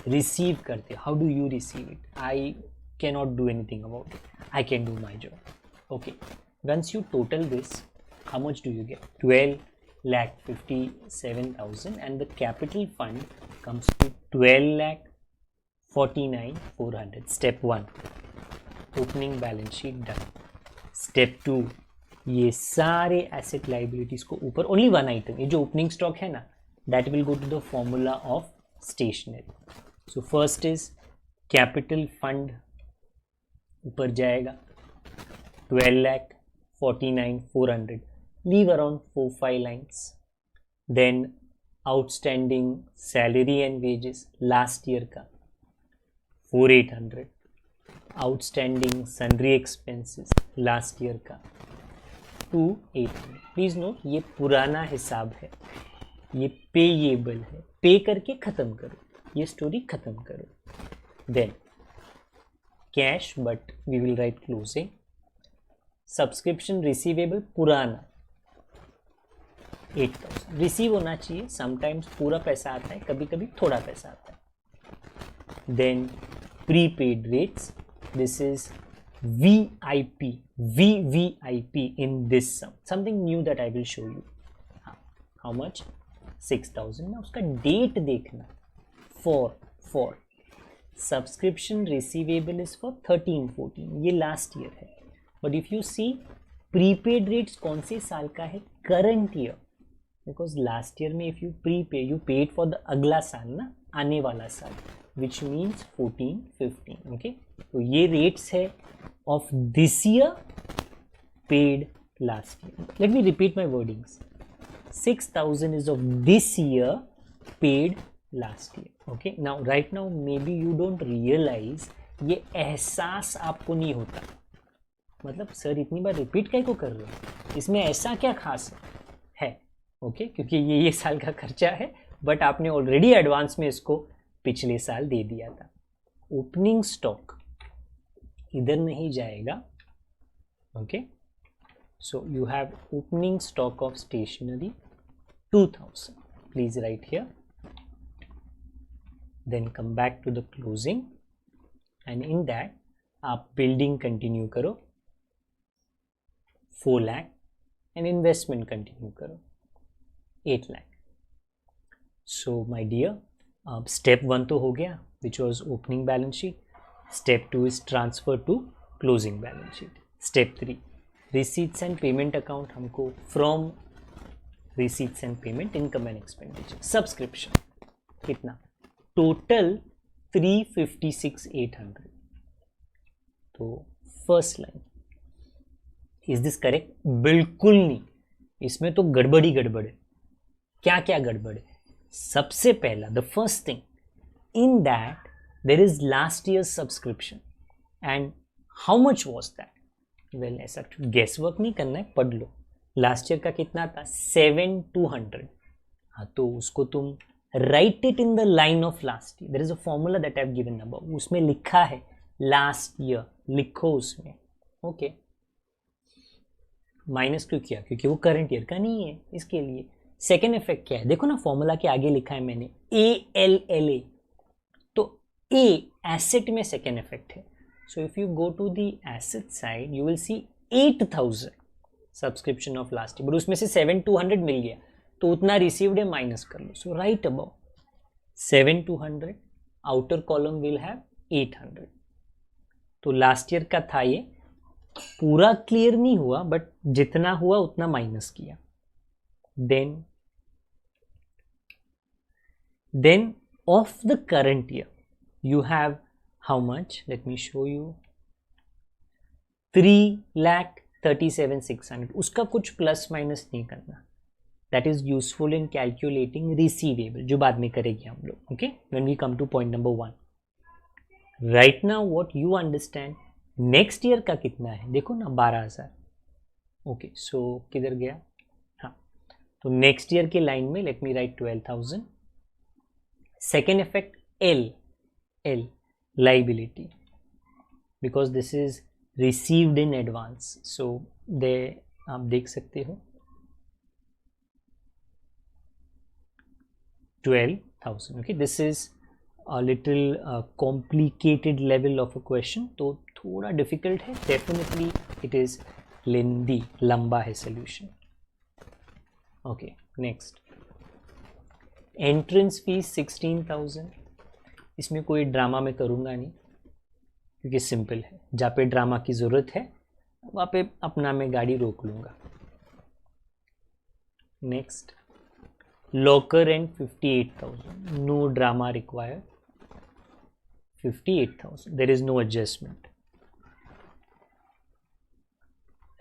रिसीव करते, how do you receive it, I can not do anything about it. I can do my job. Okay, once you total this, how much do you get, 12,57,000 and the capital fund comes to 12,49,400. Step 1, opening balance sheet done. Step 2, ये सारे asset liabilities को ऊपर, only one item, ये जो opening stock है ना, that will go to the formula of stationery. So first is capital fund, ऊपर जाएगा 12,49,400. Leave around 4-5 lines. Then outstanding salary and wages last year का 4,800. Outstanding sundry expenses last year का 2,800. Please note, ये पुराना हिसाब है, ये पेएबल है. पे करके ख़त्म करो, ये स्टोरी ख़त्म करो. Then cash, but we will write closing. Subscription receivable पुराना 8,000 रिसीव होना चाहिए. समटाइम्स पूरा पैसा आता है, कभी कभी थोड़ा पैसा आता है. Then prepaid rates, this is VIP, VVIP in this sum, something new that I will show you. How much? 6,000. ना उसका डेट देखना, for subscription receivable is for 13-14, ये लास्ट ईयर है. But if you see prepaid rates कौन से साल का है, current year. Because last year में if you prepay you paid for the अगला साल ना, आने वाला साल, विच मीन्स 14, 15. ओके, तो ये रेट्स है of this year paid last year. Let me repeat my wordings. 6,000 is of this year paid last year. Okay, now right now maybe you don't realize, ये एहसास आपको नहीं होता. मतलब सर इतनी बार रिपीट क्या को कर रहे हो, इसमें ऐसा क्या खास है. ओके, क्योंकि ये साल का खर्चा है, बट आपने ऑलरेडी एडवांस में इसको पिछले साल दे दिया था. ओपनिंग स्टॉक इधर नहीं जाएगा. Okay, so you have opening stock of stationery 2000. Please write here. Then come back to the closing, and in that आप बिल्डिंग कंटिन्यू करो 4 लाख एंड इन्वेस्टमेंट कंटिन्यू करो 8 lakh. So my dear, step 1 तो हो गया, which was opening balance sheet. Step 2 is transfer to closing balance sheet. Step 3 receipts and payment account. हमको from receipts and payment income and expenditure. Subscription कितना, total 356,800. तो first line, is this correct? बिल्कुल नहीं, इसमें तो गड़बड़ी गड़बड़ है. क्या क्या गड़बड़ है? सबसे पहला, the first thing, in that there is last year subscription and how much was that. Well, ऐसा गेस वर्क नहीं करना है, पढ़ लो. लास्ट ईयर का कितना था? 7,200. हाँ, तो उसको तुम write it in the line of last year. There is a formula that I have given above, उसमें लिखा है लास्ट ईयर, लिखो उसमें. ओके, माइनस क्यों किया? क्योंकि वो करंट ईयर का नहीं है, इसके लिए. सेकेंड इफेक्ट क्या है? देखो ना, फॉर्मूला के आगे लिखा है मैंने ALLA, तो A एसेट में सेकेंड इफेक्ट है. So if you go to the asset side you will see 8,000 subscription of last year, but उसमें से 7,200 मिल गया, तो उतना रिसीव्ड है, माइनस कर लो. So right about 7,200, outer column will have 800. तो लास्ट ईयर का था ये, पूरा क्लियर नहीं हुआ, बट जितना हुआ उतना माइनस किया. Then of the current year you have how much, let me show you, 3,37,600. उसका कुछ प्लस माइनस नहीं करना. That is useful in calculating receivable, जो बाद में करेंगे हम लोग. Okay, when we come to point number 1. Right now what you understand, next year का कितना है? देखो ना, 12,000. ओके, सो किधर गया? हाँ, तो नेक्स्ट ईयर के लाइन में let me write 12,000. Second effect L liability, because this is received in advance. So they आप देख सकते हो 12,000. Okay, this is a little complicated level of a question, तो थोड़ा difficult है. definitely it is lengthy, लंबा है solution. okay, next, entrance fees 16,000. इसमें कोई ड्रामा में करूँगा नहीं, क्योंकि सिंपल है. जहाँ पे ड्रामा की ज़रूरत है वहाँ पे अपना मैं गाड़ी रोक लूँगा. Next, locker rent 58,000. No drama required. 58,000, there is no adjustment.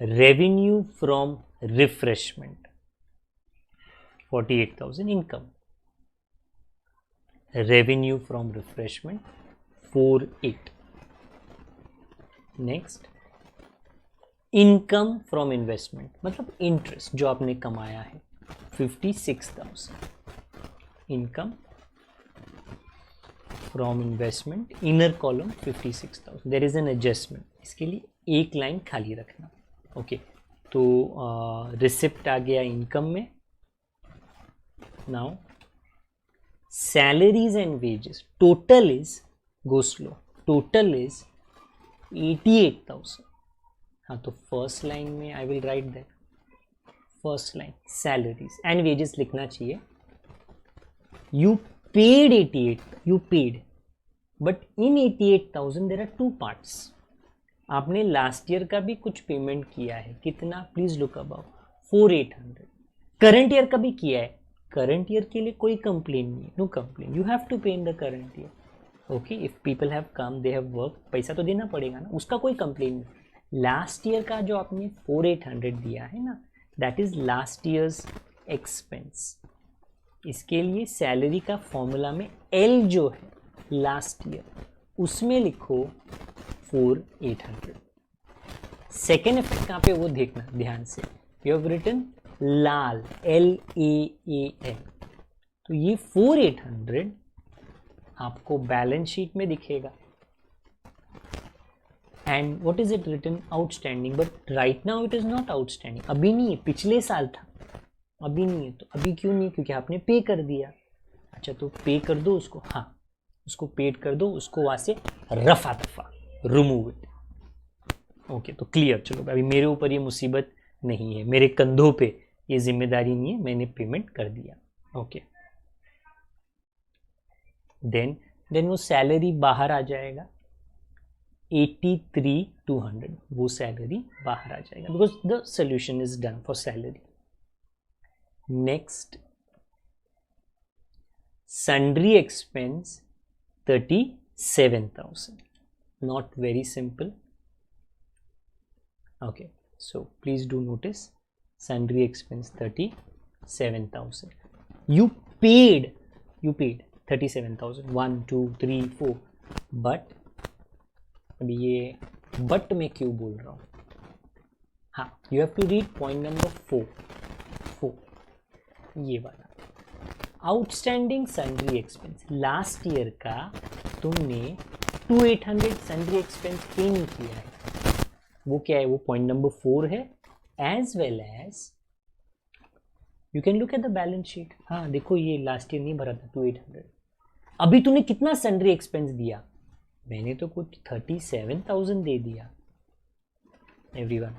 Revenue from refreshment 48,000 income. Revenue from refreshment 48. Next, income from investment, मतलब interest जो आपने कमाया है, 56,000. income from investment, inner column 56,000. there is an adjustment, इसके लिए एक लाइन खाली रखना. ओके, तो रिसिप्ट आ गया इनकम में. Now salaries and wages, total is, go slow, total is 88,000. हाँ, तो फर्स्ट लाइन में I will write that. First line salaries and wages लिखना चाहिए. you paid 88, you paid, but in 88,000 there are two parts. आपने लास्ट year का भी कुछ पेमेंट किया है. कितना? Please look above 4,800. Current year का भी किया है, करंट ईयर के लिए कोई कंप्लेन नहीं है, no complain, you have to pay in the current year. Okay, if people have come, they have work, पैसा तो देना पड़ेगा ना, उसका कोई कंप्लेन नहीं। लास्ट ईयर का जो आपने 4800 दिया है ना, that is last years expense. इसके लिए सैलरी का फॉर्मूला में एल जो है लास्ट ईयर, उसमें लिखो 4800। सेकेंड इफेक्ट कहाँ पे वो देखना ध्यान से, यू हैव रिटन लाल, LAAL, तो ये 4800 आपको बैलेंस शीट में दिखेगा। And what is it written, outstanding, but right now it is not outstanding, अभी नहीं है, पिछले साल था, अभी नहीं है। तो अभी क्यों नहीं, क्योंकि आपने पे कर दिया। अच्छा, तो पे कर दो उसको, हाँ उसको पेड कर दो, उसको वहां से रफा दफा रिमूव इट। ओके, तो क्लियर। चलो अभी मेरे ऊपर ये मुसीबत नहीं है, मेरे कंधों पे ये जिम्मेदारी नहीं है, मैंने पेमेंट कर दिया। ओके, देन वो सैलरी बाहर आ जाएगा 83,200, वो सैलरी बाहर आ जाएगा because the solution is done for salary. Next, sundry expense 37,000, not very simple. Okay, so please do notice sundry expense 37,000. You paid 37,000, 1 2 3 4, but अभी ये बट मैं क्यों बोल रहा हूँ, हाँ, you have to read point number 4, ये वाला outstanding sundry expense. Last year का तुमने 2800 सन्ड्री एक्सपेंस पे नहीं किया है, वो क्या है, वो पॉइंट नंबर 4 है। As well as you can look at the balance sheet, हाँ देखो ये लास्ट ईयर नहीं भरा था 2800। अभी तूने कितना सन्ड्री एक्सपेंस दिया, मैंने तो कुछ 37,000 दे दिया एवरीवन,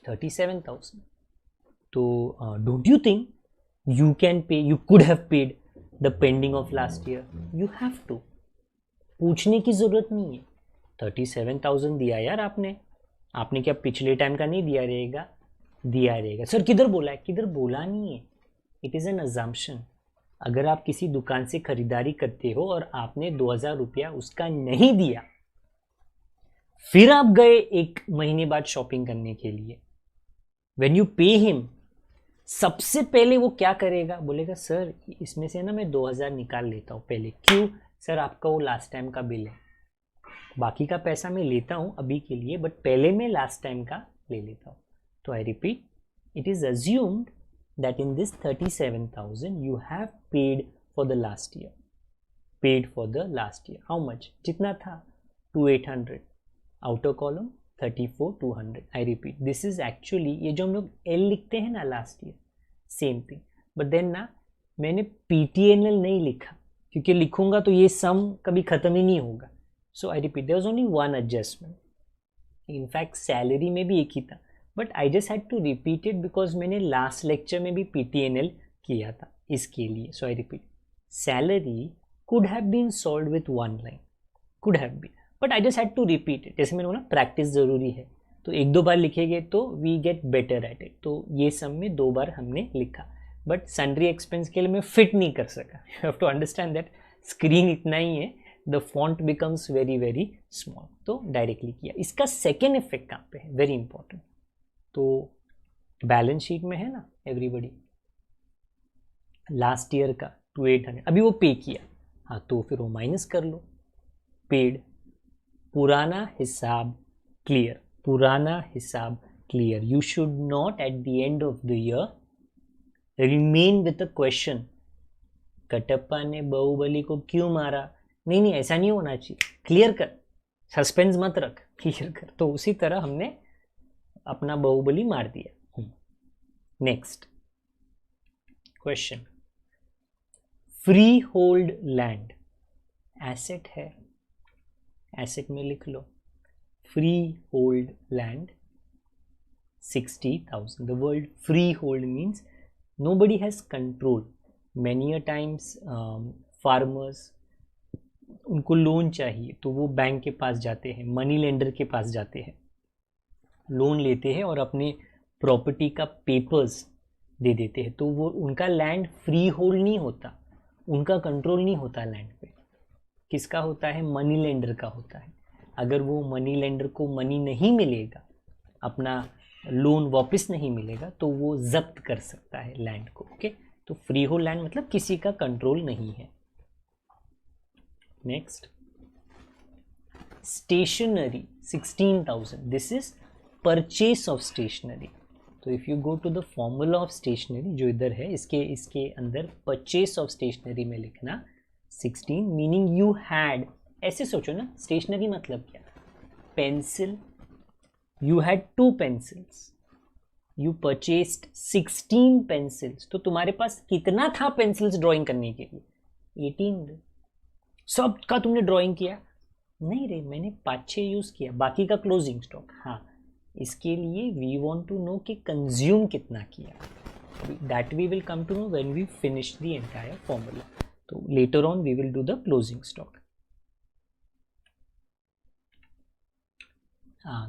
37,000। तो don't you think you can pay, you could have paid the pending of last year, you have to, पूछने की जरूरत नहीं है। 37,000 दिया यार आपने क्या पिछले टाइम का नहीं दिया रहेगा। सर किधर बोला है, किधर बोला नहीं है, इट इज एन अजम्पशन। अगर आप किसी दुकान से खरीदारी करते हो और आपने 2000 रुपया उसका नहीं दिया, फिर आप गए एक महीने बाद शॉपिंग करने के लिए, when you pay him, सबसे पहले वो क्या करेगा, बोलेगा सर इसमें से ना मैं 2000 निकाल लेता हूँ पहले। क्यों सर, आपका वो लास्ट टाइम का बिल है, बाकी का पैसा मैं लेता हूँ अभी के लिए, बट पहले मैं लास्ट टाइम का ले लेता हूँ। तो I repeat, it is assumed that in this 37,000 you have paid for the last year, paid for the last year. How much, जितना था 2800, outer column 34,200। I repeat, this is actually, ये जो हम लोग एल लिखते हैं ना last year, same thing, but then ना मैंने PTNL नहीं लिखा, क्योंकि लिखूंगा तो ये सम कभी खत्म ही नहीं होगा। So I repeat, there was only one adjustment, in fact salary में भी एक ही था, but I just had to repeat it because मैंने लास्ट लेक्चर में भी PTNL किया था इसके लिए। So I repeat, salary could have been solved with one line, could have been, but I just had to repeat it. जैसे मैंने बोला प्रैक्टिस जरूरी है, तो एक दो बार लिखेंगे तो we get better at it. तो ये सम में 2 बार हमने लिखा, बट सन्ड्री एक्सपेंस के लिए मैं फिट नहीं कर सका। You have to understand that screen इतना ही है, the font becomes very very small, तो डायरेक्टली किया। इसका सेकेंड इफेक्ट कहाँ पे है, वेरी इंपॉर्टेंट, तो बैलेंस शीट में है ना एवरीबडी, लास्ट ईयर का 2800 अभी वो पे किया, हाँ तो फिर वो माइनस कर लो, पेड, पुराना हिसाब क्लियर, पुराना हिसाब clear. You should not at the end of the year remain with a question, Kattappa ने बाहुबली को क्यों मारा, नहीं ऐसा नहीं होना चाहिए, क्लियर कर, सस्पेंस मत रख, क्लियर कर। तो उसी तरह हमने अपना बाहुबली मार दिया। Next question, free hold land asset है, एसेट में लिख लो free hold land 60,000। The word freehold means nobody has control. Many a times farmers उनको लोन चाहिए तो वो बैंक के पास जाते हैं, मनी लेंडर के पास जाते हैं, लोन लेते हैं और अपने प्रॉपर्टी का पेपर्स दे देते हैं, तो वो उनका लैंड फ्री होल्ड नहीं होता, उनका कंट्रोल नहीं होता लैंड पे। किसका होता है? मनी लेंडर का होता है। अगर वो मनी लेंडर को मनी नहीं मिलेगा, अपना लोन वापस नहीं मिलेगा, तो वो जब्त कर सकता है लैंड को। ओके, तो फ्री होल्ड लैंड मतलब किसी का कंट्रोल नहीं है। Next, stationery 16,000, this is purchase of stationery. तो if you go to the formula of stationery जो इधर है, इसके अंदर परचेस ऑफ स्टेशनरी में लिखना 16, मीनिंग यू हैड, ऐसे सोचो ना, स्टेशनरी मतलब क्या? Pencil, you had 2 pencils, you purchased 16 pencils, तो तुम्हारे पास कितना था पेंसिल्स ड्राइंग करने के लिए? 18। सब का तुमने ड्राइंग किया? नहीं रे, मैंने 5-6 यूज किया, बाकी का क्लोजिंग स्टॉक। हाँ, इसके लिए वी वांट टू नो कि कंज्यूम कितना किया, that we will come to know when we finish the entire formula. तो later on we will do the closing stock.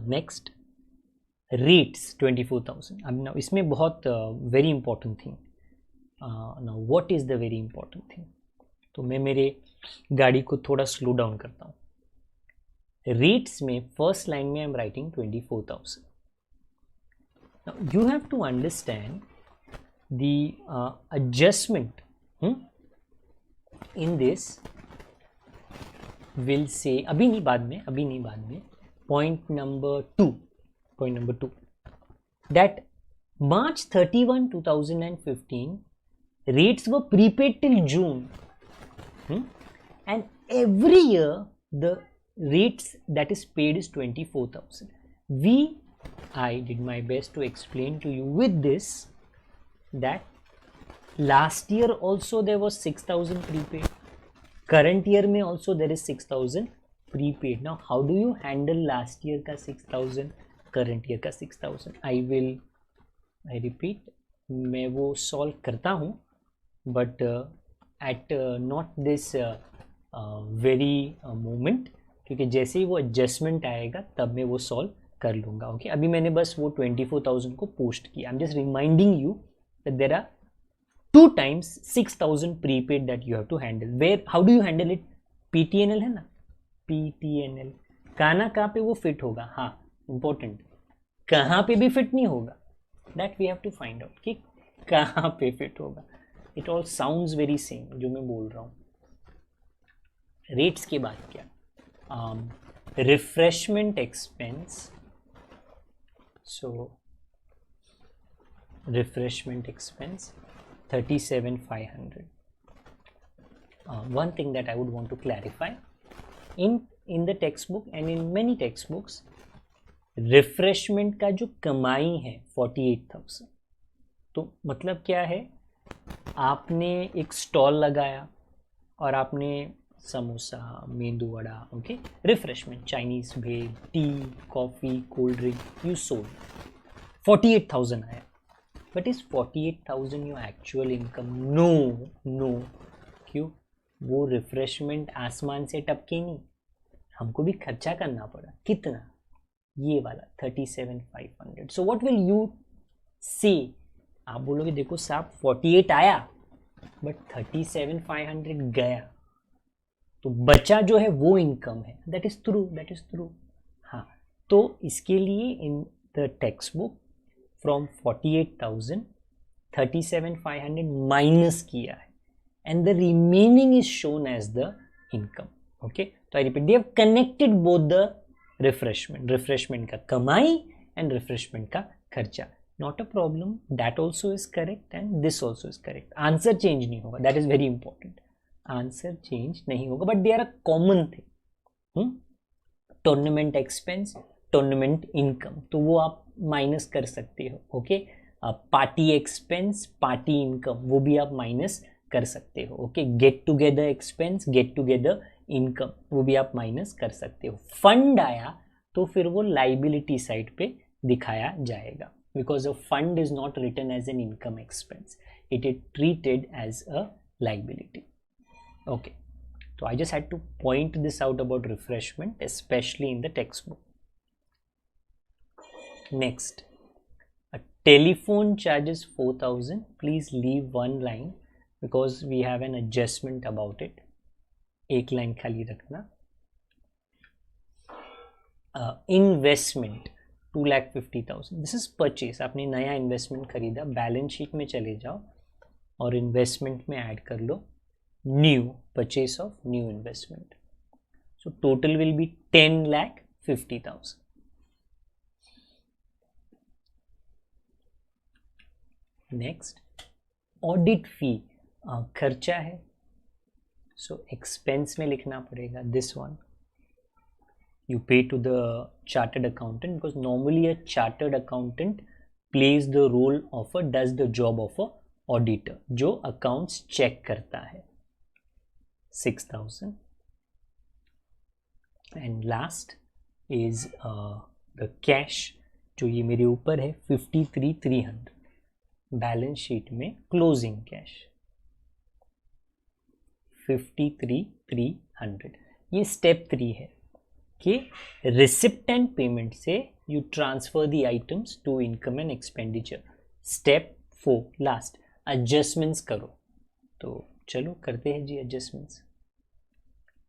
Next, rates 24,000। अब ना इसमें बहुत very important thing, now what is the very important thing, तो मैं मेरे गाड़ी को थोड़ा स्लो डाउन करता हूँ। रेट्स में फर्स्ट लाइन में I am writing 24,000। Now you have to understand the adjustment in this will say, अभी नहीं बाद में, point number 2, that March 31, 2015 rates were prepaid till June, and every year the rates that is paid is 24,000. I did my best to explain to you with this that last year also there was 6,000 prepaid, current year में also there is 6,000 prepaid. Now how do you handle last year का 6,000, current year का 6,000? I repeat, मैं वो solve करता हूँ, but at not this very moment, क्योंकि जैसे ही वो adjustment आएगा तब मैं वो solve कर लूँगा। ओके, अभी मैंने बस वो 24,000 को पोस्ट किया। I'm just reminding you that there are 2 times 6,000 prepaid that you have to handle. Where, how do you handle it? PTNL है ना, PTNL, कहाँ पे वो फिट होगा? हाँ, इंपॉर्टेंट, कहाँ पे भी फिट नहीं होगा, that we have to find out कि कहाँ पे फिट होगा। It all sounds very same जो मैं बोल रहा हूँ। रेट्स के बाद क्या? Refreshment expense, so refreshment expense 37,500. One thing that I would want to clarify, in the textbook and in many textbooks, refreshment का जो कमाई है 48,000। तो मतलब क्या है? आपने एक स्टॉल लगाया और आपने samosa, medu vada, okay, refreshment, Chinese bhel, tea, coffee, cold drink, you sold, 48,000 आया। But is 48,000 your actual income? No. क्यों? वो रिफ्रेशमेंट आसमान से टपके नहीं, हमको भी खर्चा करना पड़ा। कितना? ये वाला 37,500। सो व्हाट विल यू से? आप बोलोगे देखो साहब 48 आया बट 37,500 गया, तो बचा जो है वो इनकम है। That is true. हाँ, तो इसके लिए in the text book from 48,000 37,500 minus किया है and the remaining is shown as the income. Okay, so I repeat, they have connected both the refreshment का कमाई and refreshment का खर्चा. Not a problem, that also is correct and this also is correct. Answer change नहीं होगा, that is very important. Answer change नहीं होगा, but they are a common thing. Tournament expense, tournament income, तो वो आप minus कर सकते हो. Okay, party expense, party income, वो भी आप माइनस कर सकते हो. Okay, get together expense, get together income, वो भी आप माइनस कर सकते हो. फंड आया तो फिर वो लाइबिलिटी साइड पे दिखाया जाएगा, because a fund is not written as an income expense, it is treated as a liability. Okay, so I just had to point this out about refreshment, especially in the textbook. Next, a telephone charges 4000, please leave one line because we have an adjustment about it, एक लाइन खाली रखना. Investment 2,50,000, this is purchase. आपने नया investment खरीदा, balance sheet में चले जाओ और इन्वेस्टमेंट में ऐड कर लो new, purchase of new investment. So total will be 10,50,000. Next, audit fee खर्चा है, सो एक्सपेंस में लिखना पड़ेगा. This one you pay to the chartered accountant because normally a chartered accountant plays the role of does the job of a auditor जो accounts check करता है. 6,000. and last is the cash जो ये मेरे ऊपर है 53,300. बैलेंस शीट में closing cash 53,300. ये स्टेप 3 है कि रिसिप्ट एंड पेमेंट से you transfer the items to income and expenditure. Step 4 last, adjustments करो. तो चलो करते हैं जी एडजस्टमेंट्स.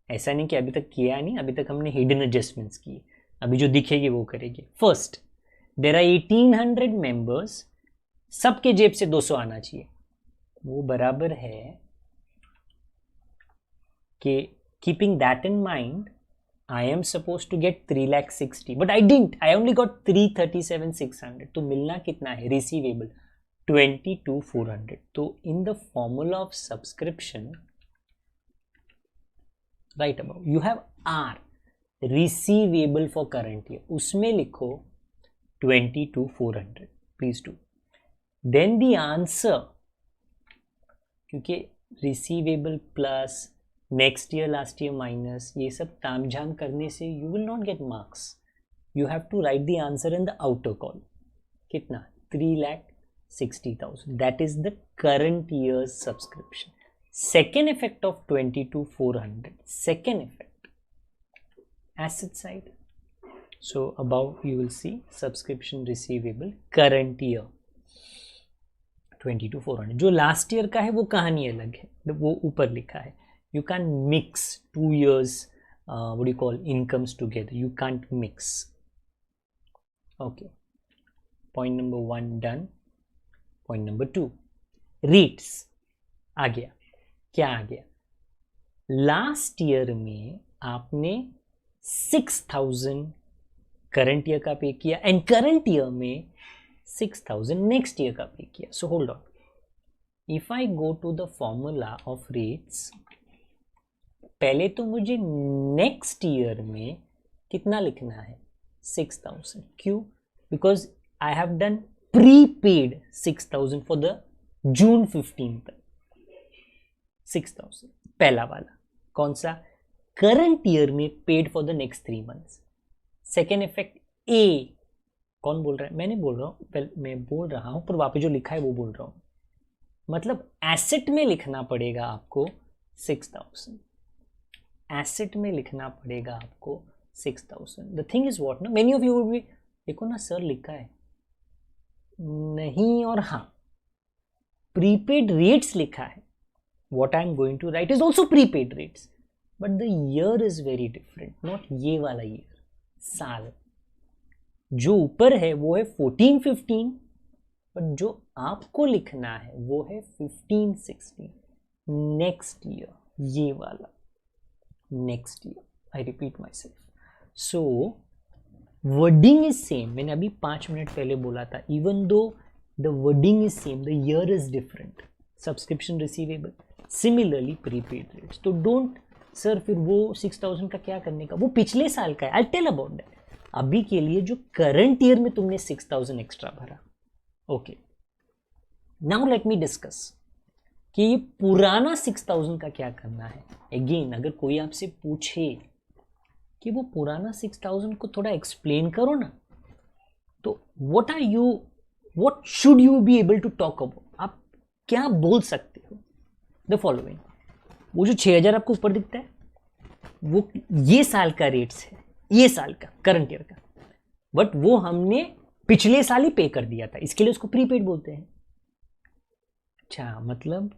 ऐसा नहीं कि अभी तक किया नहीं, अभी तक हमने हिडन एडजस्टमेंट्स किए, अभी जो दिखेगी वो करेंगे. फर्स्ट, देयर आर 1800 मेंबर्स, सबके जेब से 200 आना चाहिए. वो बराबर है कि keeping that in mind I am supposed to get 3,60,000 but I didn't. I only got 337,600. तो मिलना कितना है? Receivable 22,400. तो in the formula of subscription, right above you have R, receivable for current year. उसमें लिखो 22,400. Please do. Then the answer, क्योंकि receivable plus next year last year minus, ये सब तामझाम करने से you will not get marks. You have to write the answer in the outer col. कितना? 3,60,000. That is the current year subscription. Second effect of 22,400. Second effect asset side. So about you will see subscription receivable current year 22,400. जो last year का है वो कहानी अलग है, वो ऊपर लिखा है. You can't mix 2 years what do you call incomes together. You can't mix. Okay, point number 1 done. Point number 2, rates आ गया. क्या आ गया? लास्ट ईयर में आपने 6,000 करंट ईयर का पे किया एंड करंट ईयर में 6,000 नेक्स्ट ईयर का पे किया. So hold on, if I go to the formula of rates, पहले तो मुझे नेक्स्ट ईयर में कितना लिखना है? 6,000. क्यों? Because I have done prepaid 6,000 for the June 15 तक. 6,000 पहला वाला. कौन सा? करंट ईयर में paid for the next 3 months. Second effect a. कौन बोल रहा है? मैंने बोल रहा हूँ, मैं बोल रहा हूँ, पर वहां पे जो लिखा है वो बोल रहा हूँ. मतलब एसेट में लिखना पड़ेगा आपको 6,000. एसेट में लिखना पड़ेगा आपको 6,000. द थिंग इज व्हाट ना, many of you would be, देखो ना सर लिखा है नहीं और हाँ, प्रीपेड रेट्स लिखा है. What I am going to write is also prepaid rates, but the year is very different. Not ये वाला ईयर, साल. जो ऊपर है वो है 14-15, बट जो आपको लिखना है वो है 15-16. नेक्स्ट ईयर, ये वाला next year. I repeat my self. So wording is same. मैंने अभी 5 मिनट पहले बोला था, even though the wording is same, the year is different. Subscription receivable, similarly prepaid rates. तो डोंट सर फिर वो 6,000 का क्या करने का, वो पिछले साल का है. I tell about that. अभी के लिए जो करंट ईयर में तुमने 6,000 एक्स्ट्रा भरा. Okay, now let me discuss कि ये पुराना 6,000 का क्या करना है. अगेन, अगर कोई आपसे पूछे कि वो पुराना 6,000 को थोड़ा एक्सप्लेन करो ना, तो what should you be able to talk about, आप क्या बोल सकते हो? The following. वो जो 6,000 आपको ऊपर दिखता है वो ये साल का रेट्स है, ये साल का करंट ईयर का, बट वो हमने पिछले साल ही पे कर दिया था, इसके लिए उसको प्रीपेड बोलते हैं। अच्छा, मतलब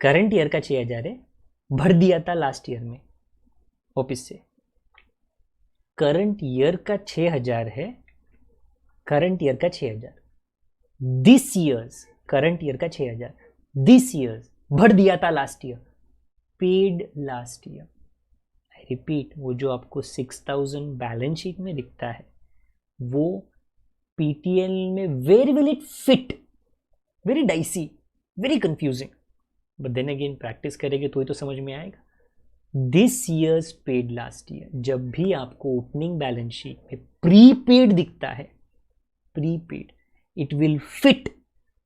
करंट ईयर का 6,000 है, भर दिया था लास्ट ईयर में ऑफिस से। करंट ईयर का 6,000 है, करंट ईयर का 6,000, दिस ईयर्स, करंट ईयर का 6,000 दिस ईयर्स भर दिया था last year, paid last year. I repeat, वो जो आपको 6,000 बैलेंस शीट में दिखता है वो पीटीएल में very will it fit, very dicey, very confusing, but then again practice करेंगे तो ही तो समझ में आएगा। This years paid last year, जब भी आपको ओपनिंग बैलेंस शीट में प्रीपेड दिखता है, prepaid, it will fit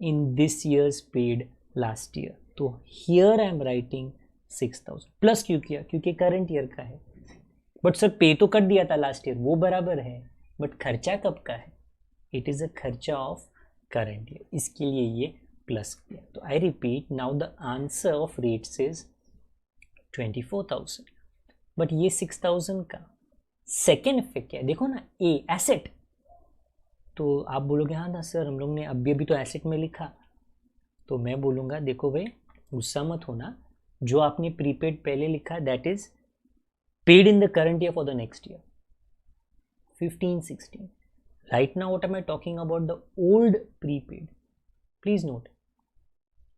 in this years paid last year. तो here I am writing 6,000 plus क्यों किया, क्योंकि करंट ईयर का है। बट सर पे तो कर दिया था लास्ट ईयर, वो बराबर है, बट खर्चा कब का है, इट इज अ खर्चा ऑफ करंट ईयर, इसके लिए ये प्लस किया। तो I repeat, now the answer of rates is 24,000, but ये 6,000 का सेकेंड इफेक्ट क्या है, देखो ना, ए एसेट। तो आप बोलोगे हाँ ना सर, हम लोग ने अभी तो एसेट में लिखा, तो मैं बोलूँगा देखो भाई, गुस्सा मत होना, जो आपने प्रीपेड पहले लिखा that is paid in the current year for the next year 15-16। Right now what am I talking about the old prepaid. Please note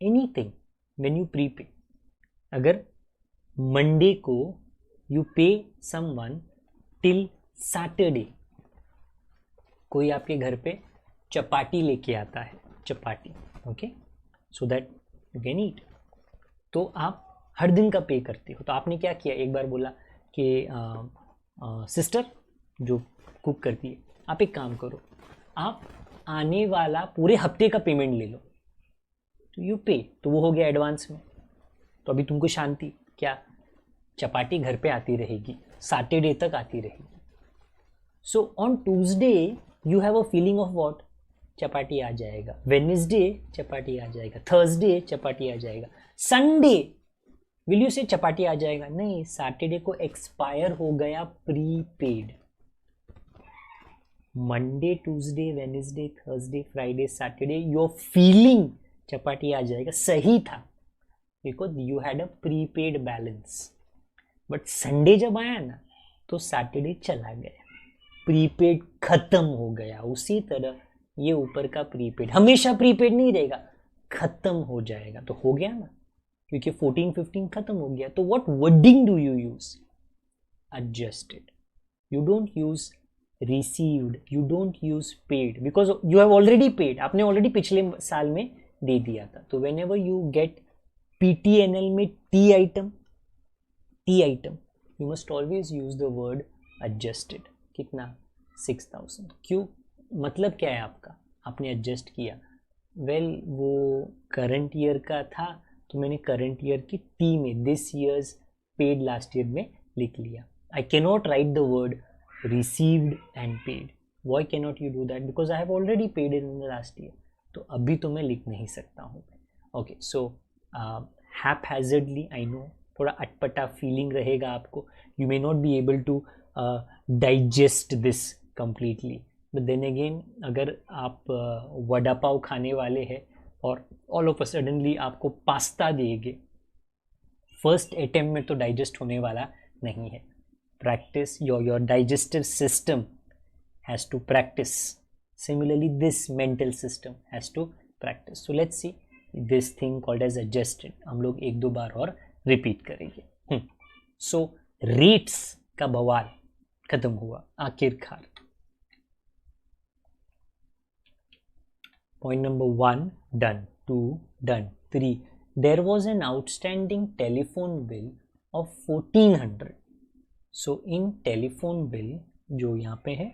anything when you prepay, अगर मंडे को यू पे समवन टिल सैटरडे, कोई आपके घर पे चपाटी लेके आता है, chapati, okay, so that you can eat, तो आप हर दिन का पे करते हो। तो आपने क्या किया, एक बार बोला कि सिस्टर जो कुक करती है, आप एक काम करो, आप आने वाला पूरे हफ्ते का पेमेंट ले लो, तो यू पे, तो वो हो गया एडवांस में। तो अभी तुमको शांति, क्या चपाटी घर पे आती रहेगी, सैटरडे तक आती रहेगी। So on Tuesday you have a feeling of what, चपाटी आ जाएगा, वेडनेसडे चपाटी आ जाएगा, थर्सडे चपाटी आ जाएगा, संडे विल यू से चपाटी आ जाएगा, नहीं, सैटरडे को एक्सपायर हो गया prepaid. Monday, Tuesday, Wednesday, Thursday, Friday, Saturday your feeling चपाटी आ जाएगा, सही था, because you had a prepaid balance. But Sunday जब आया ना, तो सैटरडे चला गया, प्रीपेड खत्म हो गया। उसी तरह ये ऊपर का प्रीपेड हमेशा प्रीपेड नहीं रहेगा, खत्म हो जाएगा, तो हो गया ना, क्योंकि 14-15 खत्म हो गया। तो what wording do you use, adjusted, you don't use received, you don't use paid, because you have already paid, आपने ऑलरेडी पिछले साल में दे दिया था। तो whenever you get PTNL में T item, you must always use the word adjusted। कितना, 6,000, क्यों, मतलब क्या है आपका, आपने एडजस्ट किया, वेल वो करंट ईयर का था, तो मैंने करंट ईयर की टी में this years paid last year में लिख लिया। I cannot write the word received and paid, why cannot you do that, because I have already paid in the last year, तो अभी तो मैं लिख नहीं सकता हूँ। ओके, सो हैपहैज़र्डली, आई नो थोड़ा अटपटा फीलिंग रहेगा आपको, you may not be able to digest this completely, but then again अगर आप वड़ा पाव खाने वाले हैं और ऑल ऑफ अ सडनली आपको पास्ता देंगे, फर्स्ट अटेम्प्ट में तो डाइजेस्ट होने वाला नहीं है। Practice, your digestive system has to practice, similarly this mental system has to practice. So let's see this thing called as adjusted, हम लोग 1-2 बार और रिपीट करेंगे। सो रेट्स का बवाल खत्म हुआ आखिरकार। Point number 1 done, 2 done, 3 there was an outstanding telephone bill of 1,400। so in telephone bill जो यहाँ पे है,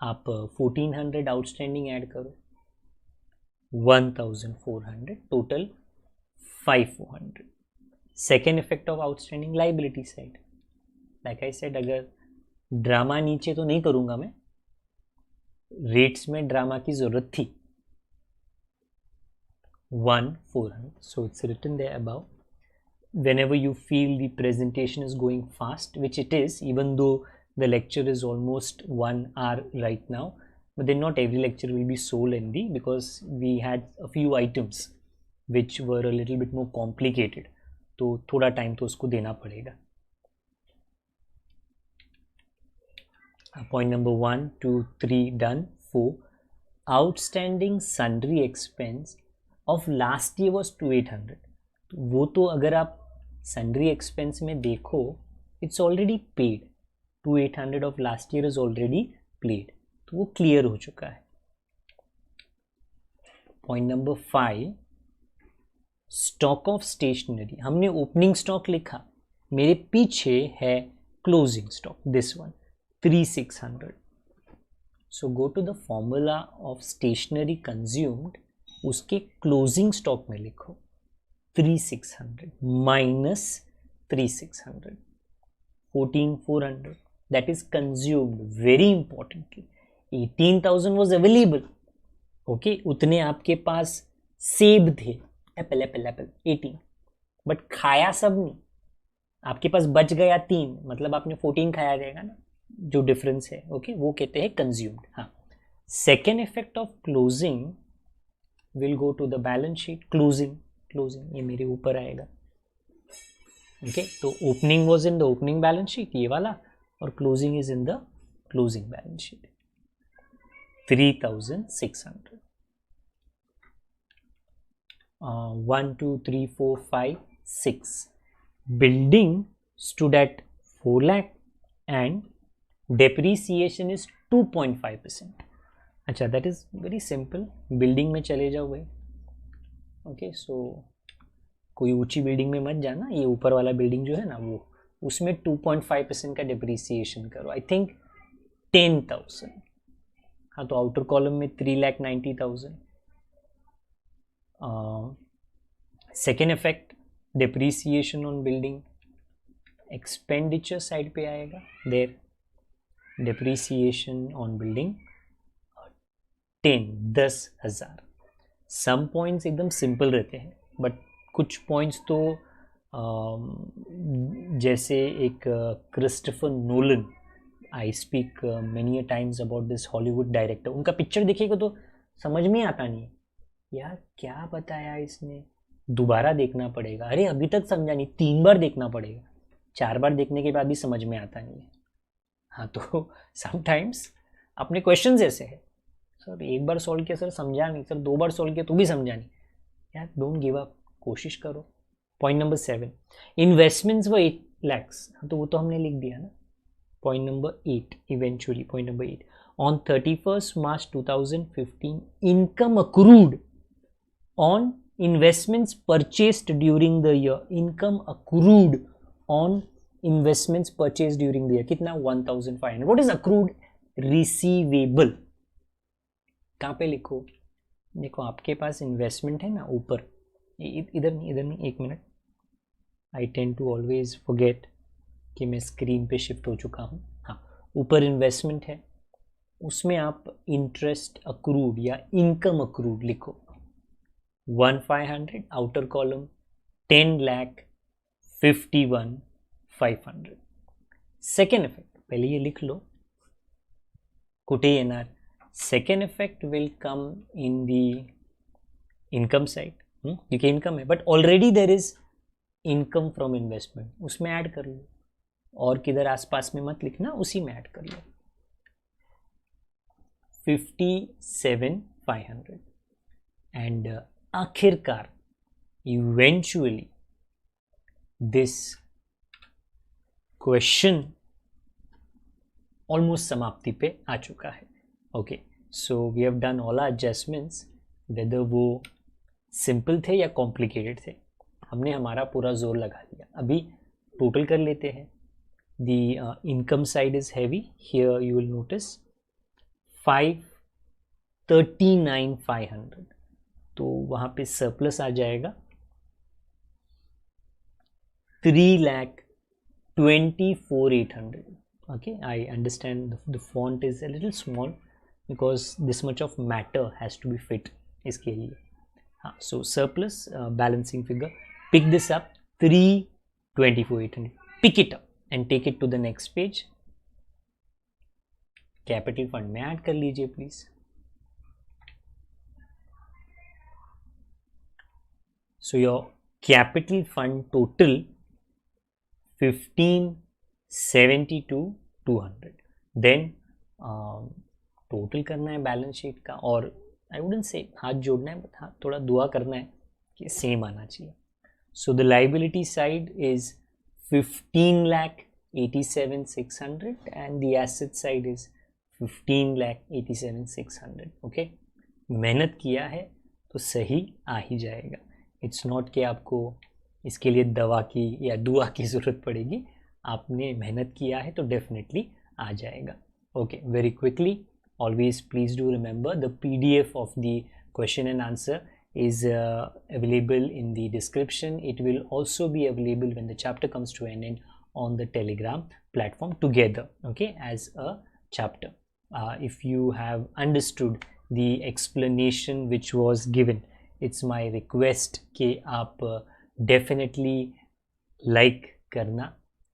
आप 1,400 आउटस्टैंडिंग ऐड करो, 1,400 total 5,400। Second effect of outstanding, liability side, like I said, अगर ड्रामा नीचे तो नहीं करूँगा मैं, रेट्स में ड्रामा की ज़रूरत थी। 1,400, so it's written there above. Whenever you feel the presentation is going fast, which it is, even though the lecture is almost 1 hour right now, but then not every lecture will be so lengthy because we had a few items which were a little bit more complicated, तो थोड़ा time तो उसको देना पड़ेगा. Point number 1, 2, 3 done. 4. Outstanding sundry expense of last year was 2800. तो वो तो अगर आप sundry expense में देखो, it's already paid. 2800 of last year is already paid. तो वो clear हो चुका है. Point number 5. Stock of stationery. हमने opening stock लिखा, मेरे पीछे है closing stock. This one 3600. So go to the formula of stationery consumed. उसके closing stock में लिखो 3600 minus 3600, 14400. That is consumed. Very importantly, 18,000 was available. Okay, उतने आपके पास सेब थे, एप्पल एप्पल एप्पल 18, बट खाया सब नहीं. आपके पास बच गया 3, मतलब आपने 14 खाया जाएगा ना, जो डिफरेंस है. ओके, वो कहते हैं कंज्यूम्ड. हाँ, second effect of closing will go to the balance sheet. Closing ये मेरे ऊपर आएगा. ओके, तो opening was in the opening balance sheet, ये वाला, और closing is in the closing balance sheet. 3600. 1 2 3 4 5 6. Building stood at 4 lakh and depreciation is 2.5%. अच्छा, that is very simple. Building में चले जाओ भाई. ओके, सो कोई ऊंची बिल्डिंग में मत जाना, ये ऊपर वाला बिल्डिंग जो है ना, वो उसमें 2.5% का डिप्रिसिएशन करो. I think 10,000. हाँ, तो आउटर कॉलम में 3,90,000. Second effect depreciation on building, expenditure side पे आएगा. There depreciation on building 10,000. Some points एकदम सिंपल रहते हैं, बट कुछ पॉइंट्स तो जैसे एक Christopher Nolan, I speak many a times about this Hollywood director, उनका पिक्चर देखिएगा तो समझ में आता नहीं है, यार क्या बताया इसने, दोबारा देखना पड़ेगा. अरे अभी तक समझा नहीं, 3 बार देखना पड़ेगा. 4 बार देखने के बाद भी समझ में आता नहीं है. हाँ, तो समटाइम्स अपने क्वेश्चंस ऐसे है, सर 1 बार सॉल्व किया, सर समझा नहीं, सर 2 बार सॉल्व किया तो भी समझा नहीं. यार डोंट गिव अप, कोशिश करो. पॉइंट नंबर 7, इन्वेस्टमेंट्स व 8 lakhs. हाँ, तो वो तो हमने लिख दिया ना. Point number 8, eventually point number 8, on 31st March 2015 income accrued on investments purchased during the year. Income accrued on investments purchased during the year कितना? 1,500. What is accrued? Receivable. कहाँ पे लिखो? देखो आपके पास इन्वेस्टमेंट है ना ऊपर, इधर नहीं, 1 मिनट. I tend to always forget कि मैं स्क्रीन पे शिफ्ट हो चुका हूँ. हाँ, ऊपर इन्वेस्टमेंट है, उसमें आप इंटरेस्ट अक्रूड या इनकम अक्रूड लिखो. 1,500. Outer column 10,51,500. सेकेंड इफेक्ट पहले ये लिख लो, कुटे एनआर. Second effect will come in the income side, क्योंकि इनकम है, but already there is income from investment, उसमें ऐड कर लो. और किधर आसपास में मत लिखना, उसी में ऐड कर लो. 57,500. एंड आखिरकार इवेंचुअली दिस क्वेश्चन ऑलमोस्ट समाप्ति पे आ चुका है. Okay, so we have done all our adjustments, whether वो सिंपल थे या कॉम्प्लिकेटेड थे, हमने हमारा पूरा जोर लगा दिया. अभी टोटल कर लेते हैं. The income side is heavy, here you will notice 539,500, तो वहाँ पे सरप्लस आ जाएगा 3,24,800. Okay, I understand the font is a little small because this much of matter has to be fit इसके लिए. हाँ, so surplus balancing figure, pick this up 3,24,800. Pick it up and take it to the next page. Capital fund में add कर लीजिए please. So your capital fund total 1572,200। Then total करना है balance sheet का, और आई वुडंट से हाथ जोड़ना है, बट हाँ थोड़ा दुआ करना है कि सेम आना चाहिए। So the liability side is 15,87,600 and the asset side is 15,87,600। Okay, मेहनत किया है तो सही आ ही जाएगा। इट्स नॉट कि आपको इसके लिए दवा की या दुआ की ज़रूरत पड़ेगी, आपने मेहनत किया है तो डेफिनेटली आ जाएगा। Okay, very quickly, always please do remember the PDF of the question and answer is available in the description. It will also be available when the chapter comes to an end on the Telegram platform together, okay, as a chapter. If you have understood the explanation which was given, it's my request कि आप definitely like करना,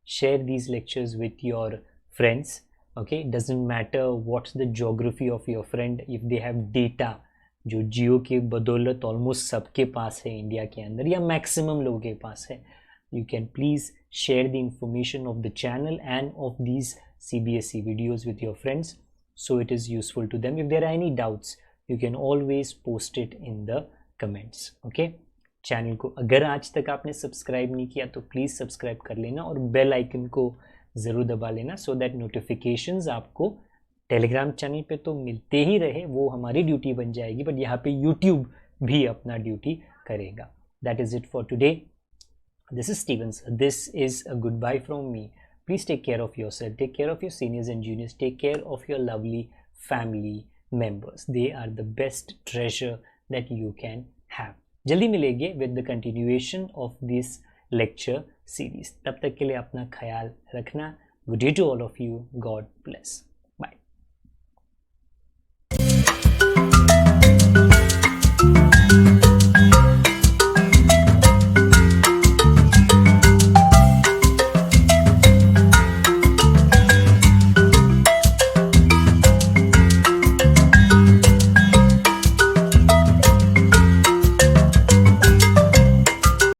share these lectures with your friends. Okay, it doesn't matter what's the geography of your friend, if they have data जो जियो के बदौलत almost सबके पास है India के अंदर, या मैक्सिमम लोगों के पास है, you can please share the information of the channel and of these CBSE videos with your friends so it is useful to them. If there are any doubts you can always post it in the comments. Okay, channel को अगर आज तक आपने subscribe नहीं किया तो please subscribe कर लेना और बेल आइकन को ज़रूर दबा लेना, सो दैट नोटिफिकेशंस आपको टेलीग्राम चैनल पे तो मिलते ही रहे, वो हमारी ड्यूटी बन जाएगी, बट यहाँ पे यूट्यूब भी अपना ड्यूटी करेगा। That is it for today. This is Stevens, this is a good bye from me. Please take care of your self, take care of your seniors and juniors, take care of your lovely family members. They are the best treasure that you can have. जल्दी मिलेंगे with the continuation of this lecture series. तब तक के लिए अपना ख्याल रखना। Good day to all of you. God bless.